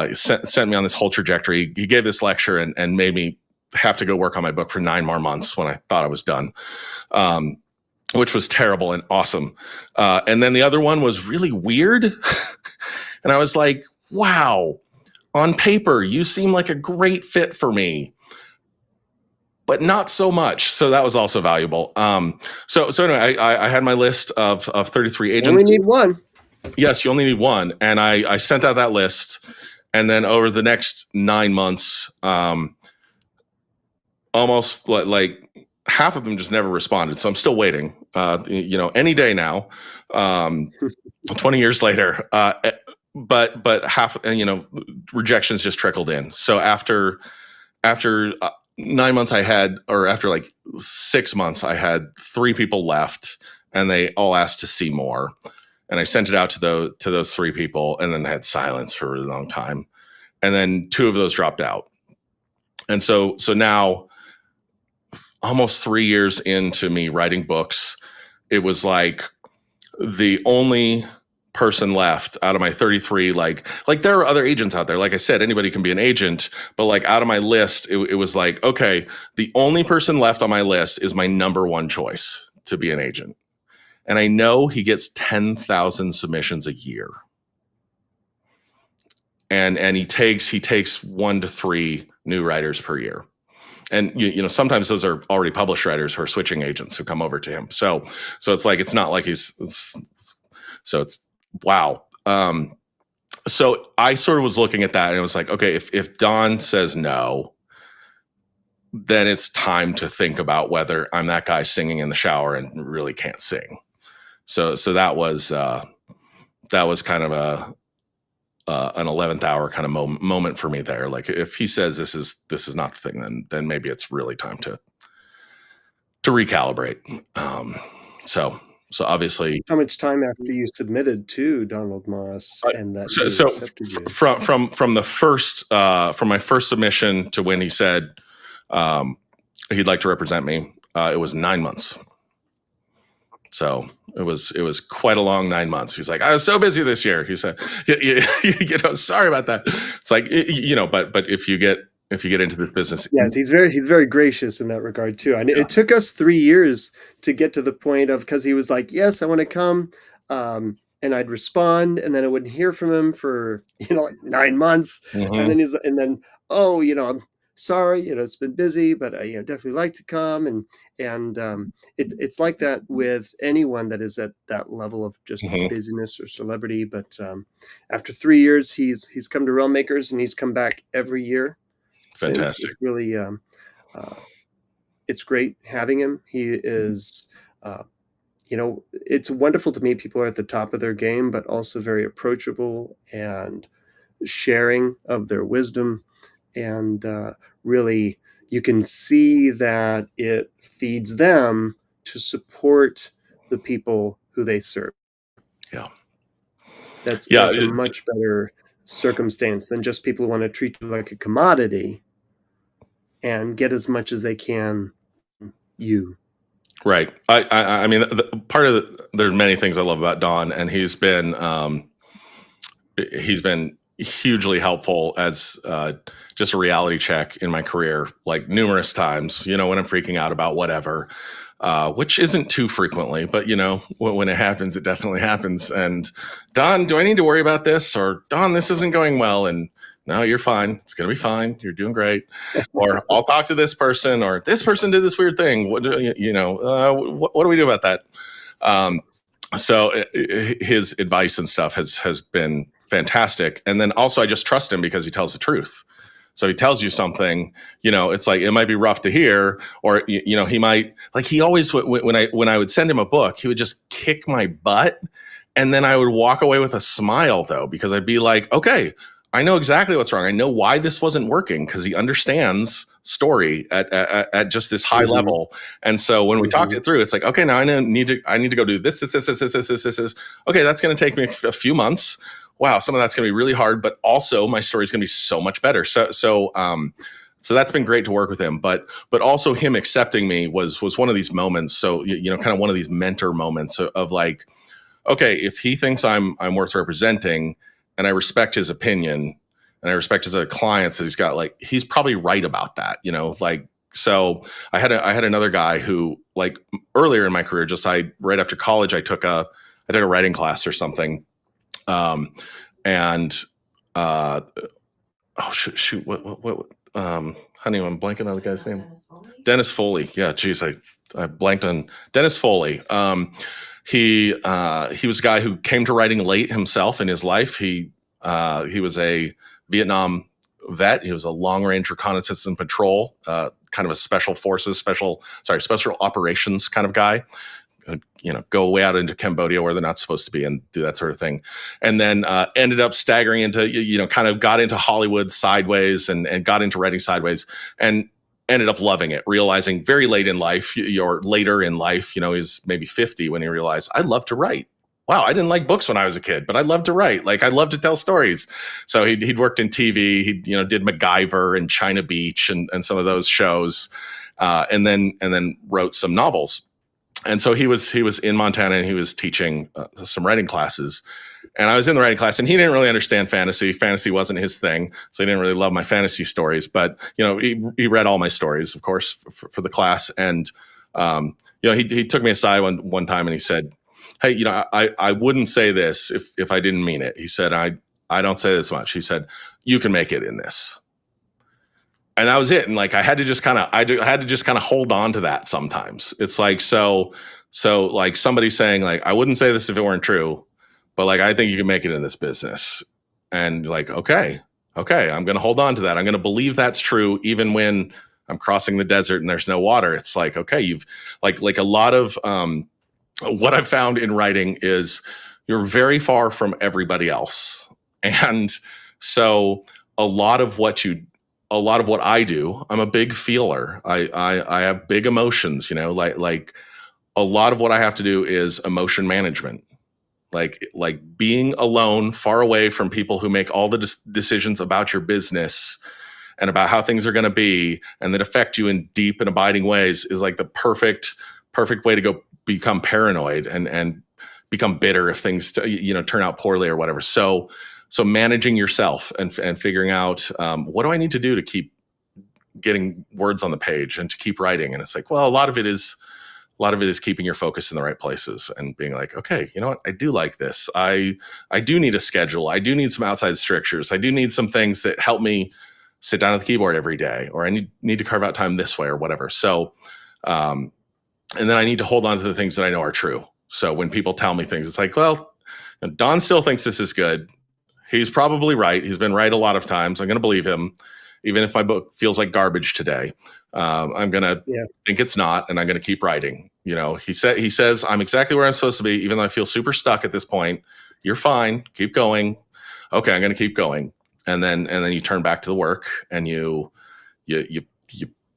he sent me on this whole trajectory. He gave this lecture and made me have to go work on my book for 9 more months when I thought I was done, which was terrible and awesome. And then the other one was really weird, and I was like, "Wow, on paper you seem like a great fit for me." But not so much. So that was also valuable. So anyway, I had my list of 33 agents.
You only need one.
Yes, you only need one. And I sent out that list. And then over the next 9 months, almost like half of them just never responded. So I'm still waiting, any day now, 20 years later. But half, rejections just trickled in. So after 9 months after like 6 months, I had 3 people left, and they all asked to see more. And I sent it out to those 3 people, and then I had silence for a really long time. And then 2 of those dropped out. And so now, almost 3 years into me writing books, it was like the only person left out of my 33. Like there are other agents out there. Like I said, anybody can be an agent, but like out of my list, it was like, okay, the only person left on my list is my number one choice to be an agent. And I know he gets 10,000 submissions a year. And he takes 1 to 3 new writers per year. And sometimes those are already published writers who are switching agents who come over to him. So it's like, it's not like it's wow. So I sort of was looking at that, and it was like, okay, if Don says no, then it's time to think about whether I'm that guy singing in the shower and really can't sing. So that was kind of an 11th hour kind of moment for me there. Like if he says this is not the thing, then maybe it's really time to recalibrate. So obviously,
how much time after you submitted to Donald Moss and that he accepted you?
From the first from my first submission to when he said he'd like to represent me, it was 9 months. So it was quite a long 9 months. He's like, I was so busy this year. He said, sorry about that. It's like, but if you get into this business,
yes, he's very gracious in that regard too. And it took us 3 years to get to the point of, because he was like, yes, I want to come, and I'd respond, and then I wouldn't hear from him for like 9 months, and then oh, I'm sorry, it's been busy, but I definitely like to come, and it's like that with anyone that is at that level of just busyness or celebrity. But after 3 years, he's come to Realm Makers, and he's come back every year.
Fantastic.
It's really it's great having him. He is it's wonderful to meet people who are at the top of their game, but also very approachable and sharing of their wisdom. And really, you can see that it feeds them to support the people who they serve.
Yeah.
That's
Yeah.
that's a much better circumstance than just people who want to treat you like a commodity and get as much as they can from you.
Right. I mean, part of there's many things I love about Don, and he's been hugely helpful as just a reality check in my career, like numerous times. When I'm freaking out about whatever, which isn't too frequently, but when it happens, it definitely happens. And Don, do I need to worry about this? Or Don, this isn't going well, and no, you're fine. It's going to be fine. You're doing great. Or I'll talk to this person, or this person did this weird thing. What do we do about that? So his advice and stuff has been fantastic. And then also I just trust him because he tells the truth. So he tells you something, it's like, it might be rough to hear, or, he might, like, he always, when I would send him a book, he would just kick my butt. And then I would walk away with a smile, though, because I'd be like, okay, I know exactly what's wrong. I know why this wasn't working, because he understands story at just this high level. And so when we talked it through, it's like, okay, now I need to go do this. Okay, that's going to take me a few months. Wow, some of that's going to be really hard, but also my story is going to be so much better. So that's been great to work with him. But also him accepting me was one of these moments. So kind of one of these mentor moments of like, okay, if he thinks I'm worth representing, and I respect his opinion, and I respect his other clients that he's got, like, he's probably right about that, like. So I had another guy who, like, earlier in my career, right after college, I took a writing class or something, and oh shoot, what honey, I'm blanking on the guy's name. Dennis Foley. Yeah, geez, I blanked on Dennis Foley. He was a guy who came to writing late himself in his life. He was a Vietnam vet. He was a long-range reconnaissance and patrol, kind of a special operations kind of guy. Go way out into Cambodia where they're not supposed to be and do that sort of thing. And then ended up staggering into, kind of got into Hollywood sideways and got into writing sideways, and ended up loving it, realizing very late in life, or later in life, he's maybe 50 when he realized, I love to write. Wow, I didn't like books when I was a kid, but I love to write. Like, I love to tell stories. So he'd worked in TV. He did MacGyver and China Beach and some of those shows, and then wrote some novels. And so he was in Montana, and he was teaching some writing classes. And I was in the writing class, and he didn't really understand fantasy. Fantasy wasn't his thing, so he didn't really love my fantasy stories. But he read all my stories, of course, for the class. And he took me aside one time, and he said, "Hey, I wouldn't say this if I didn't mean it." He said, "I don't say this much." He said, "You can make it in this." And that was it. And like, I had to just kind of hold on to that. Sometimes it's like, so like somebody saying, like, I wouldn't say this if it weren't true, but like, I think you can make it in this business. And like, okay, I'm going to hold on to that. I'm going to believe that's true, even when I'm crossing the desert and there's no water. It's like, okay, you've like a lot of what I've found in writing is you're very far from everybody else. And so a lot of what I do, I'm a big feeler. I have big emotions, like a lot of what I have to do is emotion management. Like being alone, far away from people who make all the decisions about your business and about how things are going to be, and that affect you in deep and abiding ways, is like the perfect way to go become paranoid and become bitter if things turn out poorly or whatever. So managing yourself and figuring out what do I need to do to keep getting words on the page and to keep writing. And it's like, well, a lot of it is keeping your focus in the right places and being like, okay, you know what? I do like this. I do need a schedule. I do need some outside strictures. I do need some things that help me sit down at the keyboard every day, or I need to carve out time this way or whatever. So, and then I need to hold on to the things that I know are true. So when people tell me things, it's like, well, Don still thinks this is good. He's probably right. He's been right a lot of times. I'm going to believe him. Even if my book feels like garbage today, I'm going to think it's not, and I'm going to keep writing. He says, I'm exactly where I'm supposed to be, even though I feel super stuck at this point. You're fine. Keep going. Okay, I'm going to keep going. And then you turn back to the work, and you you you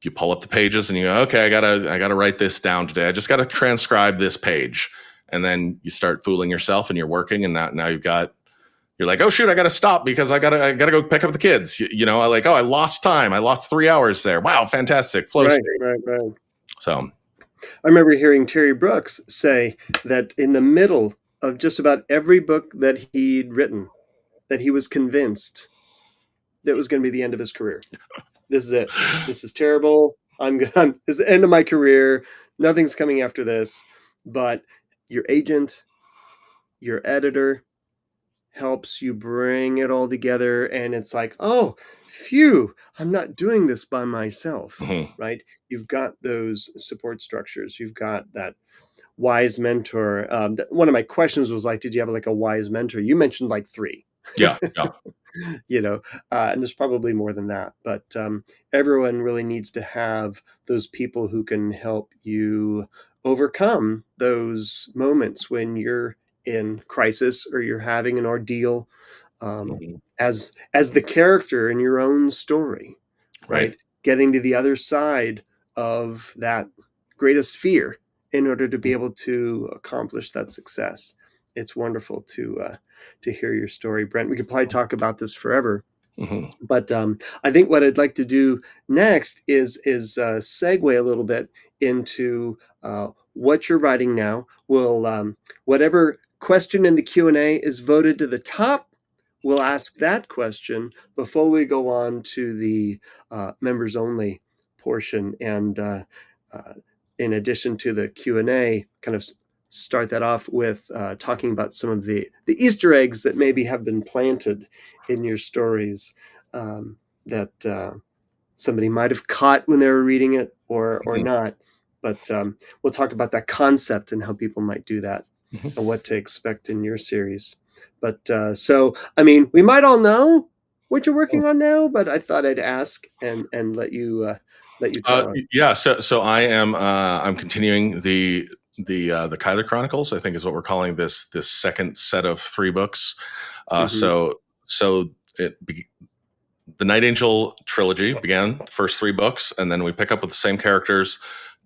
you pull up the pages, and you go, okay, I gotta write this down today. I just gotta transcribe this page. And then you start fooling yourself, and you're working, and now you're like, oh shoot, I gotta stop because I gotta go pick up the kids. I like, oh, I lost time. I lost 3 hours there. Wow, fantastic. Flow
Right,
state.
right, right.
So
I remember hearing Terry Brooks say that in the middle of just about every book that he'd written, that he was convinced that was going to be the end of his career. This is it. This is terrible. This is the end of my career. Nothing's coming after this. But your agent, your editor helps you bring it all together. And it's like, oh, phew, I'm not doing this by myself,
mhm.
right? You've got those support structures. You've got that wise mentor. One of my questions was like, did you have like a wise mentor? You mentioned like 3.
Yeah, yeah.
And there's probably more than that, but everyone really needs to have those people who can help you overcome those moments when you're in crisis or you're having an ordeal,
Mhm.
as the character in your own story,
Right.
right? Getting to the other side of that greatest fear in order to be able to accomplish that success. It's wonderful to hear your story, Brent. We could probably talk about this forever,
Mhm.
but I think what I'd like to do next is segue a little bit into what you're writing now. We'll whatever question in the Q&A is voted to the top, we'll ask that question before we go on to the members only portion. And in addition to the Q&A, kind of start that off with talking about some of the Easter eggs that maybe have been planted in your stories, that somebody might have caught when they were reading it or
Mhm.
not. But we'll talk about that concept and how people might do that
Mhm.
and what to expect in your series. But so, I mean, we might all know what you're working on now, but I thought I'd ask and let you tell us.
Yeah, so I'm continuing the Kyler Chronicles, I think is what we're calling this second set of 3 books.
Mm-hmm.
So the Night Angel trilogy began the first 3 books, and then we pick up with the same characters,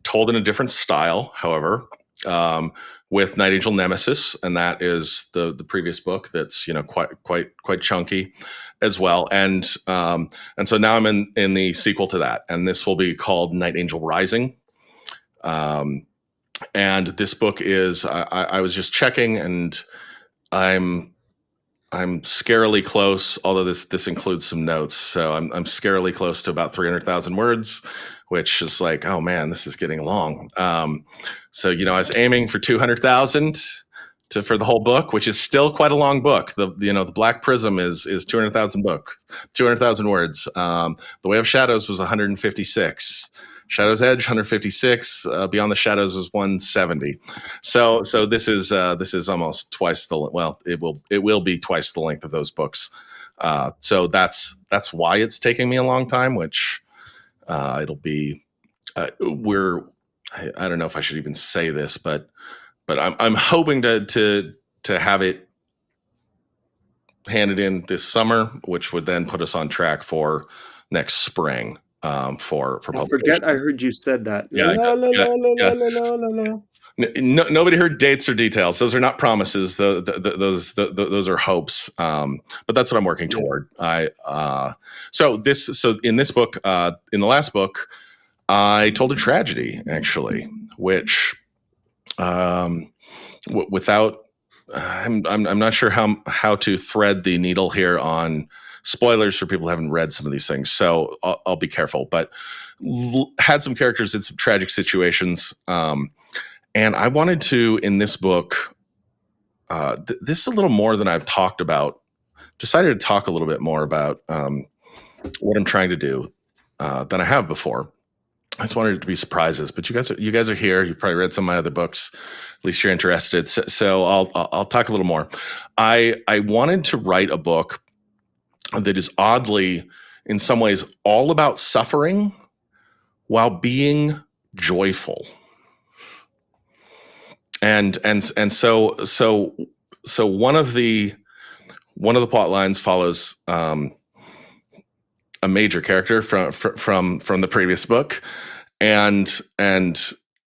told in a different style, however, um, with Night Angel Nemesis, and that is the previous book that's quite chunky as well, and so now I'm in the sequel to that, and this will be called Night Angel Rising. Um, and this book is I was just checking, and I'm I'm scarily close, although this includes some notes. So I'm scarily close to about 300,000 words, which is like, oh man, this is getting long. So I was aiming for 200,000 for the whole book, which is still quite a long book. The Black Prism is 200,000 words. The Way of Shadows was 156. Shadow's Edge 156. Beyond the Shadows was 170. So this is almost twice the it will be twice the length of those books. So that's why it's taking me a long time. Which it'll be I don't know if I should even say this, but I'm hoping to have it handed in this summer, which would then put us on track for next spring, for
I forget
publication.
I heard you said that. La,
Yeah, I
la,
know.
la,
Yeah,
la, la,
yeah.
la, la, la, la.
Nobody heard dates or details. Those are not promises. Those are hopes. But that's what I'm working
Yeah.
toward. So in this book, in the last book, I told a tragedy actually, which without I'm not sure how to thread the needle here on spoilers for people who haven't read some of these things. So I'll be careful. But had some characters in some tragic situations. And I wanted to, in this book, this is a little more than I've talked about. Decided to talk a little bit more about what I'm trying to do than I have before. I just wanted it to be surprises, but you guys are here. You've probably read some of my other books. At least you're interested. So I'll talk a little more. I wanted to write a book that is oddly, in some ways, all about suffering while being joyful. And one of the plot lines follows a major character from the previous book, and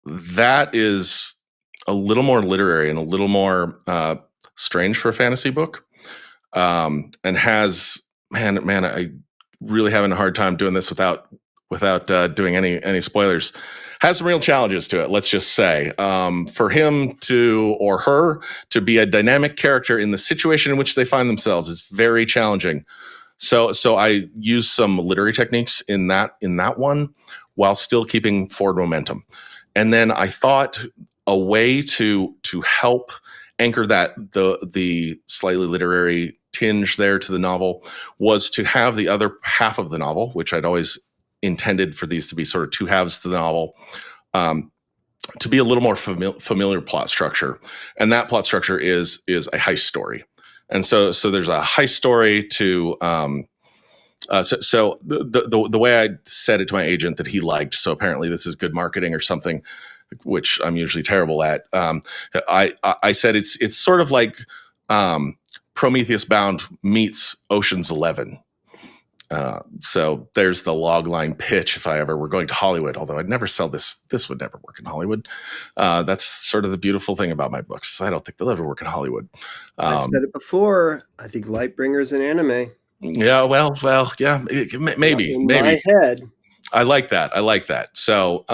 that is a little more literary and a little more strange for a fantasy book, and has man, I really having a hard time doing this without doing any spoilers. Has some real challenges to it. Let's just say, for him to or her to be a dynamic character in the situation in which they find themselves is very challenging. So I use some literary techniques in that one while still keeping forward momentum. And then I thought a way to help anchor that the slightly literary tinge there to the novel was to have the other half of the novel, which I'd always intended for these to be sort of two halves to the novel, to be a little more familiar plot structure. And that plot structure is a heist story. And so there's a heist story to so the way I said it to my agent that he liked, so apparently this is good marketing or something, which I'm usually terrible at. I said it's sort of like Prometheus Bound meets Ocean's 11. So there's the log line pitch if I ever were going to Hollywood, although I'd never sell this. This would never work in Hollywood. That's sort of the beautiful thing about my books. I don't think they'll ever work in Hollywood.
I've said it before. I think Lightbringer's an anime.
Yeah, well, yeah, maybe.
In my head.
I like that. So,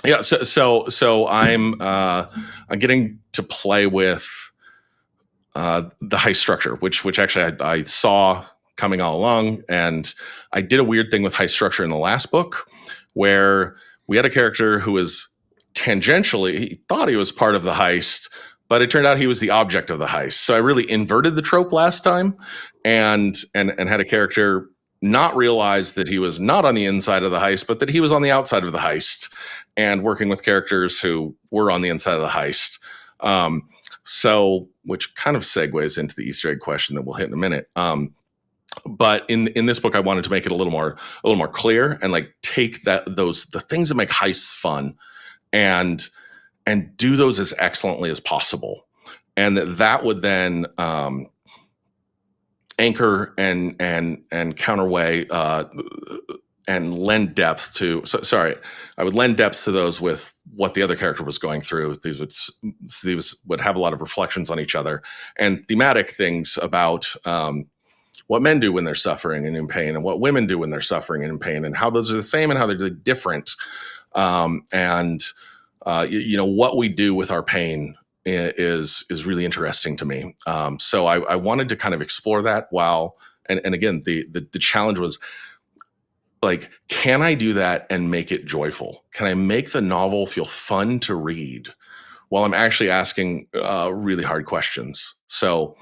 yeah, so I'm getting to play with the heist structure, which actually I saw coming all along, and I did a weird thing with heist structure in the last book, where we had a character who was tangentially, he thought he was part of the heist, but it turned out he was the object of the heist. So I really inverted the trope last time, and had a character not realize that he was not on the inside of the heist, but that he was on the outside of the heist, and working with characters who were on the inside of the heist. So, which kind of segues into the Easter egg question that we'll hit in a minute. But in this book, I wanted to make it a little more clear, and like take the things that make heists fun, and do those as excellently as possible, and that would then anchor and counterweigh and lend depth to. I would lend depth to those with what the other character was going through. These would have a lot of reflections on each other and thematic things about what men do when they're suffering and in pain, and what women do when they're suffering and in pain, and how those are the same and how they're different. And what we do with our pain is really interesting to me. So I wanted to kind of explore that while, and again, the challenge was like, can I do that and make it joyful? Can I make the novel feel fun to read while I'm actually asking really hard questions? So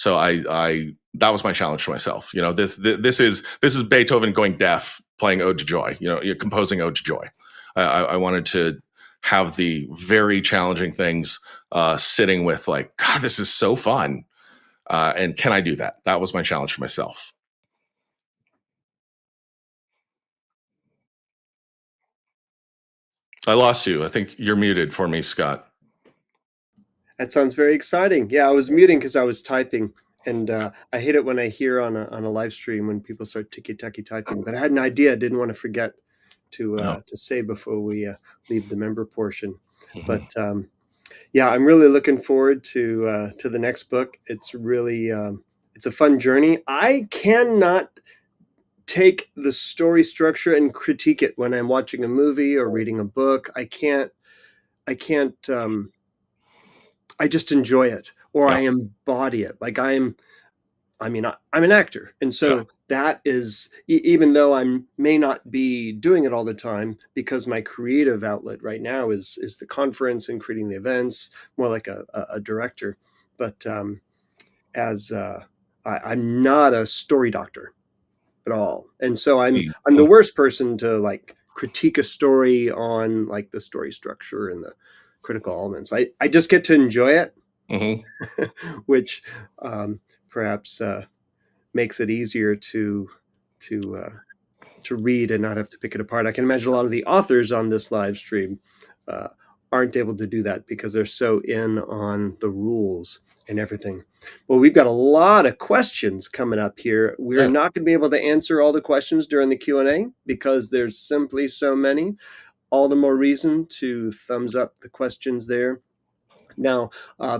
I that was my challenge to myself. This is Beethoven going deaf, playing Ode to Joy. You're composing Ode to Joy. I wanted to have the very challenging things sitting with like, God, this is so fun. And can I do that? That was my challenge for myself. I lost you. I think you're muted for me, Scott.
That sounds very exciting. Yeah, I was muting because I was typing, and I hate it when I hear on a live stream when people start ticky-tacky typing. But I had an idea. I didn't want to forget to say before we leave the member portion. Mm-hmm. But yeah, I'm really looking forward to the next book. It's really it's a fun journey. I cannot take the story structure and critique it when I'm watching a movie or reading a book. I can't. I just enjoy it, or I embody it. Like I'm an actor, and so that is, even though I may not be doing it all the time, because my creative outlet right now is the conference and creating the events, more like a director. But I'm not a story doctor at all, and so I'm the worst person to like critique a story on like the story structure and the critical elements. I just get to enjoy it, which perhaps makes it easier to read and not have to pick it apart. I can imagine a lot of the authors on this live stream aren't able to do that because they're so in on the rules and everything. Well, we've got a lot of questions coming up here. We're
Right.
not going to be able to answer all the questions during the Q&A because there's simply so many. All the more reason to thumbs up the questions there. Now,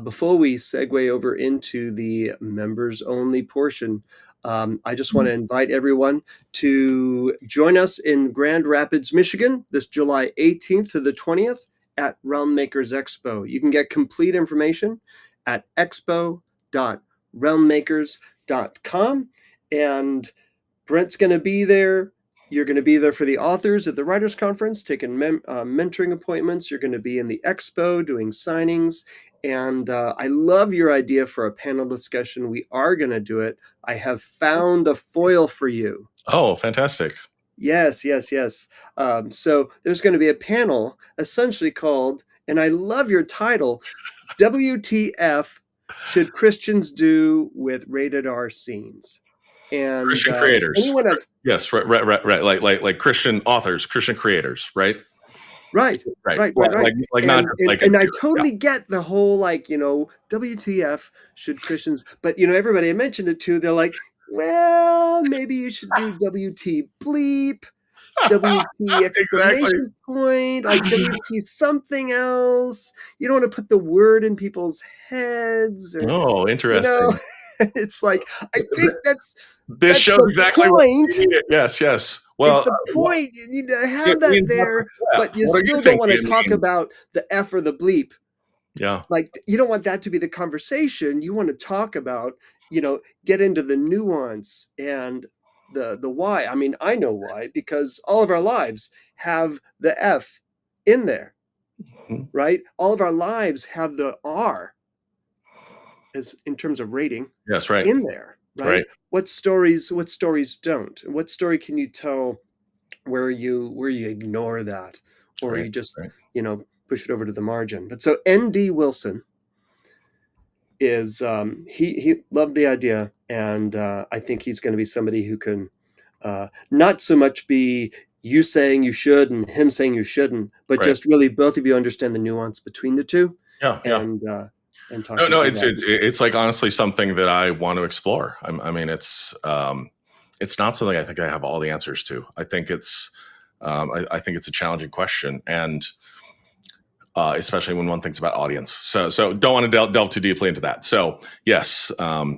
before we segue over into the members only portion, I just want to invite everyone to join us in Grand Rapids, Michigan, this July 18th to the 20th at Realm Makers Expo. You can get complete information at expo.realmmakers.com. And Brent's going to be there. You're going to be there for the authors at the Writers Conference, taking mentoring appointments. You're going to be in the expo doing signings. And I love your idea for a panel discussion. We are going to do it. I have found a foil for you.
Oh, fantastic.
Yes. So there's going to be a panel essentially called, and I love your title, WTF Should Christians Do with Rated R Scenes? And
Christian creators.
anyone of
Yes, right. Like Christian authors, Christian creators, right?
right.
Like not
And I totally get the whole WTF should Christians, but everybody I mentioned it to, they're like, well, maybe you should do WT bleep, WT exclamation point, like WT something else. You don't want to put the word in people's heads.
Oh, interesting.
It's like, I think
this
that's
shows
the
exactly
point.
what we need. Yes. Well,
it's the point. You need to have that there, but you still don't want to talk about the F or the bleep.
Yeah.
Like, you don't want that to be the conversation. You want to talk about, get into the nuance and the why. I mean, I know why, because all of our lives have the F in there, right? All of our lives have the R as in terms of rating.
Yes, right.
In there, right? What stories don't? What story can you tell where you ignore that, or you just push it over to the margin? But so ND Wilson is he loved the idea, and I think he's going to be somebody who can not so much be you saying you should and him saying you shouldn't, but just really both of you understand the nuance between the two. And talk.
No, it's like honestly something that I want to explore. I mean, it's not something I think I have all the answers to. I think it's I think it's a challenging question, and especially when one thinks about audience. So don't want to delve too deeply into that. So yes, I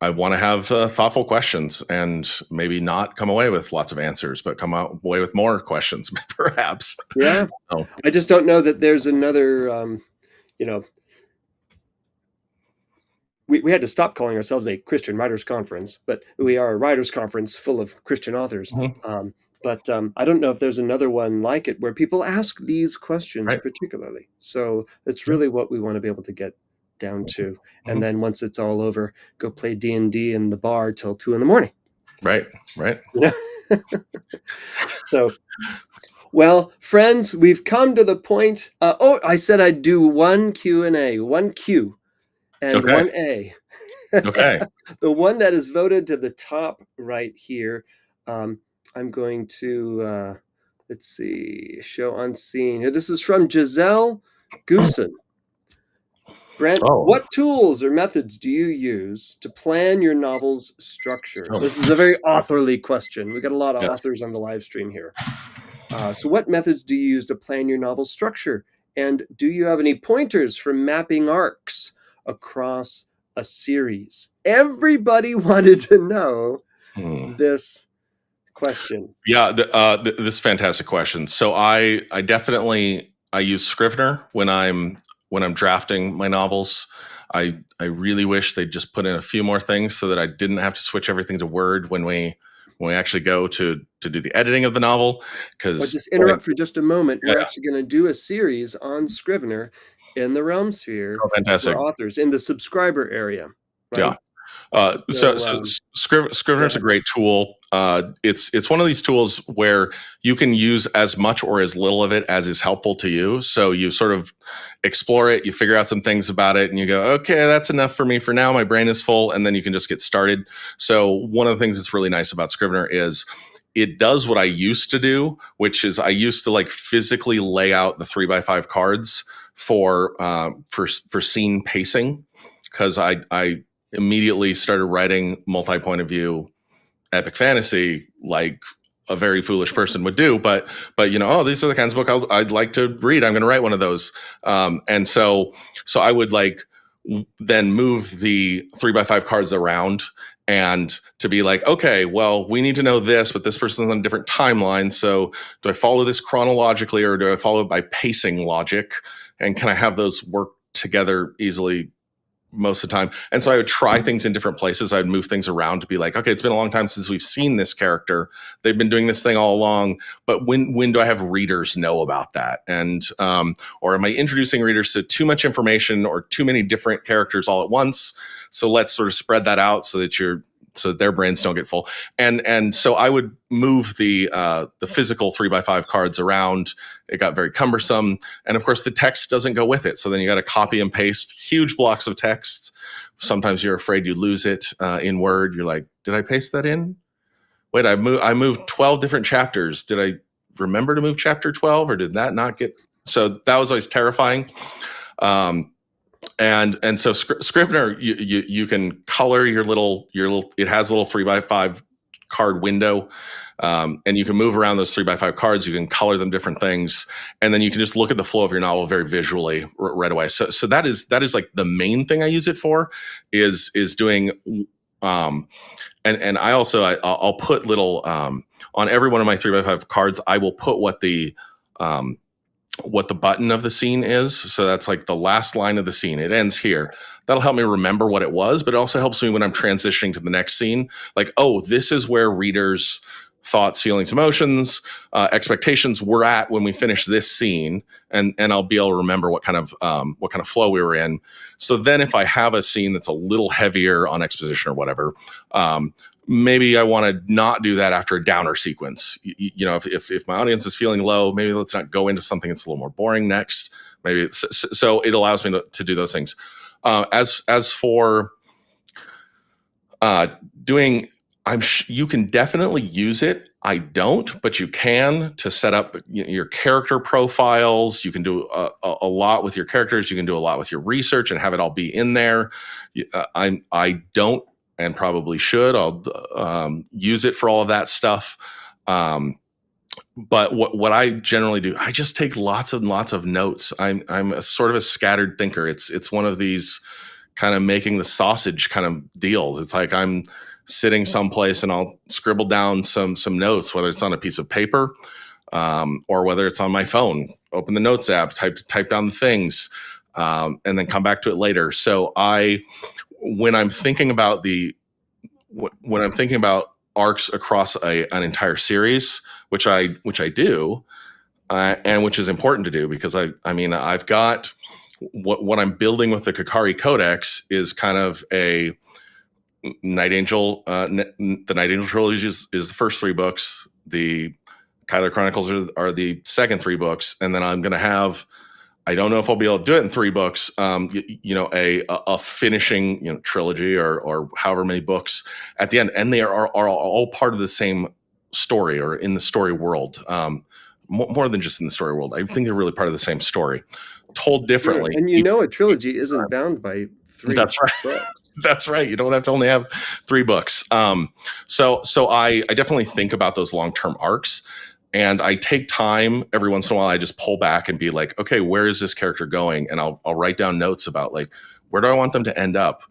want to have thoughtful questions and maybe not come away with lots of answers, but come away with more questions, perhaps.
Yeah. I just don't know that there's another. We had to stop calling ourselves a Christian Writers Conference, but we are a writers conference full of Christian authors.
Mm-hmm.
But I don't know if there's another one like it where people ask these questions particularly. So it's really what we want to be able to get down to. Mm-hmm. And then once it's all over, go play D&D in the bar till 2 a.m.
Right.
So, well, friends, we've come to the point. I said I'd do one Q&A, one Q. And one A.
Okay.
The one that is voted to the top right here. I'm going to, let's see, show on scene. Here, this is from Giselle Goosen. Brent, what tools or methods do you use to plan your novel's structure? This is a very authorly question. We got a lot of authors on the live stream here. So what methods do you use to plan your novel's structure? And do you have any pointers for mapping arcs across a series? Everybody wanted to know this question.
Yeah, this is a fantastic question. So I definitely use Scrivener when I'm drafting my novels. I really wish they'd just put in a few more things so that I didn't have to switch everything to Word when we actually go to do the editing of the novel. Because
just interrupt for just a moment. We're actually going to do a series on Scrivener in the Realm Sphere for authors in the subscriber area. Right?
So Scrivener is a great tool. It's one of these tools where you can use as much or as little of it as is helpful to you. So you sort of explore it, you figure out some things about it, and you go, okay, that's enough for me for now. My brain is full, and then you can just get started. So one of the things that's really nice about Scrivener is it does what I used to do, which is I used to like physically lay out the 3x5 cards for scene pacing, because I immediately started writing multi-point of view epic fantasy like a very foolish person would do. But oh, these are the kinds of book I'd like to read. I'm going to write one of those. And so I would like then move the 3x5 cards around, and to be like, okay, well, we need to know this, but this person's on a different timeline. So do I follow this chronologically, or do I follow it by pacing logic? And can I have those work together easily most of the time? And so I would try things in different places. I'd move things around to be like, okay, it's been a long time since we've seen this character. They've been doing this thing all along, but when do I have readers know about that? And or am I introducing readers to too much information or too many different characters all at once? So let's sort of spread that out so that their brains don't get full. And so I would move the physical 3x5 cards around. It got very cumbersome. And of course, the text doesn't go with it. So then you got to copy and paste huge blocks of text. Sometimes you're afraid you lose it in Word. You're like, did I paste that in? Wait, I moved 12 different chapters. Did I remember to move chapter 12, or did that not get? So that was always terrifying. And so Scrivener, you can color your little. It has a little 3x5 card window, and you can move around those 3x5 cards. You can color them different things, and then you can just look at the flow of your novel very visually right away. So that is like the main thing I use it for, is doing. And I'll put little on every one of my 3x5 cards. I will put what the button of the scene is. So that's like the last line of the scene. It ends here. That'll help me remember what it was, but it also helps me when I'm transitioning to the next scene. Like, oh, this is where readers' thoughts, feelings, emotions, expectations were at when we finish this scene, and I'll be able to remember what kind of flow we were in. So then, if I have a scene that's a little heavier on exposition or whatever, maybe I want to not do that after a downer sequence. If my audience is feeling low, maybe let's not go into something that's a little more boring next. Maybe so it allows me to do those things. As for doing, you can definitely use it. I don't, but you can, to set up your character profiles. You can do a lot with your characters. You can do a lot with your research and have it all be in there. I don't, and probably should. I'll use it for all of that stuff. But what I generally do, I just take lots and lots of notes. I'm a sort of a scattered thinker. It's one of these kind of making the sausage kind of deals. It's like I'm sitting someplace and I'll scribble down some notes, whether it's on a piece of paper or whether it's on my phone. Open the notes app, type down the things, and then come back to it later. So when I'm thinking about arcs across an entire series, which I do, and which is important to do, because I've got what I'm building with the Kakari Codex is kind of a Night Angel. The Night Angel trilogy is the first 3 books. The Kyler Chronicles are the second 3 books, and then I'm going to have. I don't know if I'll be able to do it in 3 books. A finishing trilogy or however many books at the end, and they are all part of the same story, or in the story world. More than just in the story world, I think they're really part of the same story, told differently.
Yeah, and a trilogy isn't bound by 3
That's right.
books.
That's right. You don't have to only have 3 books. So I definitely think about those long-term arcs. And I take time every once in a while. I just pull back and be like, okay, where is this character going? And I'll write down notes about, like, where do I want them to end up?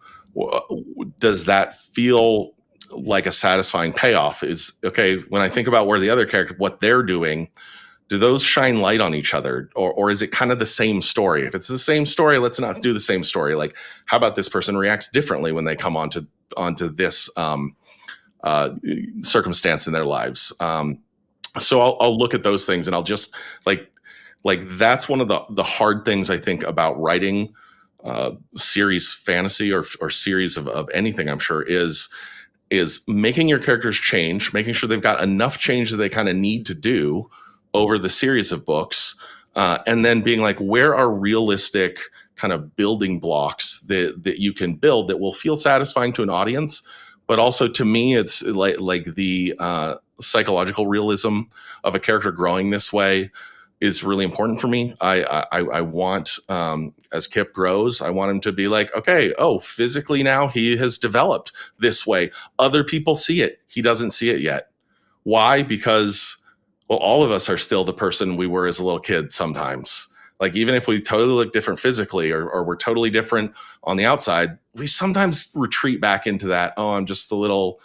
Does that feel like a satisfying payoff? When I think about where the other character, what they're doing, do those shine light on each other? Or is it kind of the same story? If it's the same story, let's not do the same story. Like, how about this person reacts differently when they come onto this circumstance in their lives? So I'll look at those things, and I'll just like that's one of the hard things I think about writing series fantasy or series of anything, I'm sure, is making your characters change, making sure they've got enough change that they kind of need to do over the series of books, and then being like, where are realistic kind of building blocks that you can build that will feel satisfying to an audience, but also to me, it's like the psychological realism of a character growing this way is really important for me. I want, as Kip grows, I want him to be like, okay, oh, physically now he has developed this way. Other people see it. He doesn't see it yet. Why? Because, well, all of us are still the person we were as a little kid sometimes. Like, even if we totally look different physically, or we're totally different on the outside, we sometimes retreat back into that. Oh, I'm just a little,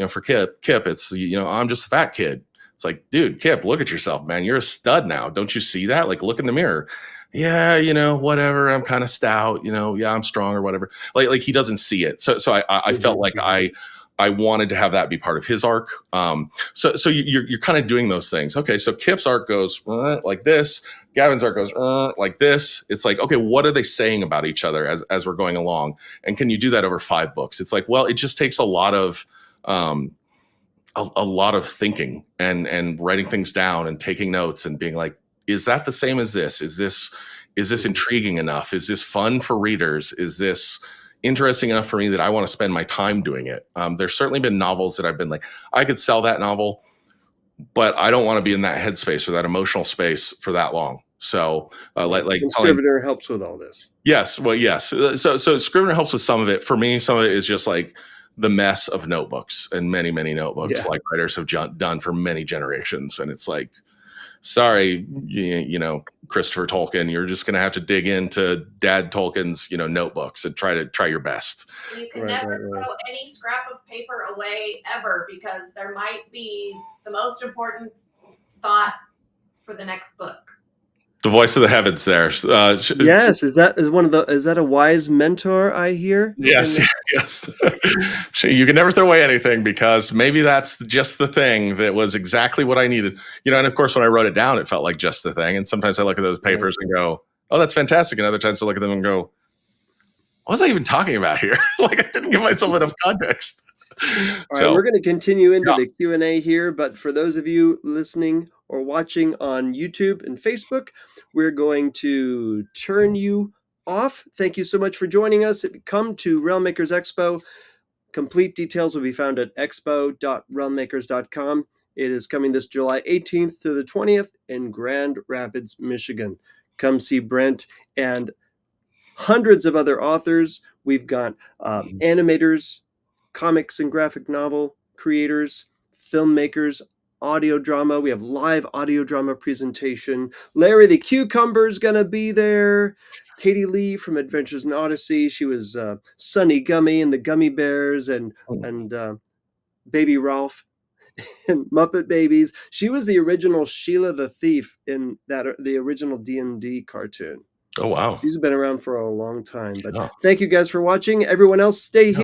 for Kip, it's, I'm just a fat kid. It's like, dude, Kip, look at yourself, man. You're a stud now. Don't you see that? Like, look in the mirror. Yeah, whatever. I'm kind of stout. Yeah, I'm strong or whatever. Like he doesn't see it. So I felt like I wanted to have that be part of his arc. So you're kind of doing those things. Okay, so Kip's arc goes like this. Gavin's arc goes like this. It's like, okay, what are they saying about each other as we're going along? And can you do that over 5 books? It's like, well, it just takes a lot of a lot of thinking and writing things down and taking notes and being like, is that the same as this? Is this intriguing enough? Is this fun for readers? Is this interesting enough for me that I want to spend my time doing it? There's certainly been novels that I've been like, I could sell that novel, but I don't want to be in that headspace or that emotional space for that long. So like
Scrivener helps with all this.
Yes. Well, yes. So Scrivener helps with some of it. For me, some of it is just like the mess of notebooks, and many, many notebooks like writers have done for many generations. And it's like, sorry, Christopher Tolkien, you're just going to have to dig into Dad Tolkien's, notebooks and try your best.
You can never throw any scrap of paper away ever, because there might be the most important thought for the next book.
The voice of the heavens there.
Yes, is that a wise mentor I hear?
Yes. You can never throw away anything, because maybe that's just the thing that was exactly what I needed. And of course, when I wrote it down, it felt like just the thing. And sometimes I look at those papers and go, oh, that's fantastic. And other times I look at them and go, what was I even talking about here? Like, I didn't give myself enough context.
All right, we're going to continue into the Q&A here, but for those of you listening or watching on YouTube and Facebook, we're going to turn you off. Thank you so much for joining us. Come to Realmmakers Expo. Complete details will be found at expo.realmmakers.com. It is coming this July 18th to the 20th in Grand Rapids, Michigan. Come see Brent and hundreds of other authors. We've got animators, comics and graphic novel creators, filmmakers, audio drama. We have live audio drama presentation. Larry the Cucumber's going to be there. Katie Lee from Adventures in Odyssey. She was Sunny Gummy and the Gummy Bears and Baby Ralph and Muppet Babies. She was the original Sheila the Thief in the original D&D cartoon.
Oh, wow.
She's been around for a long time. But thank you guys for watching. Everyone else, stay here.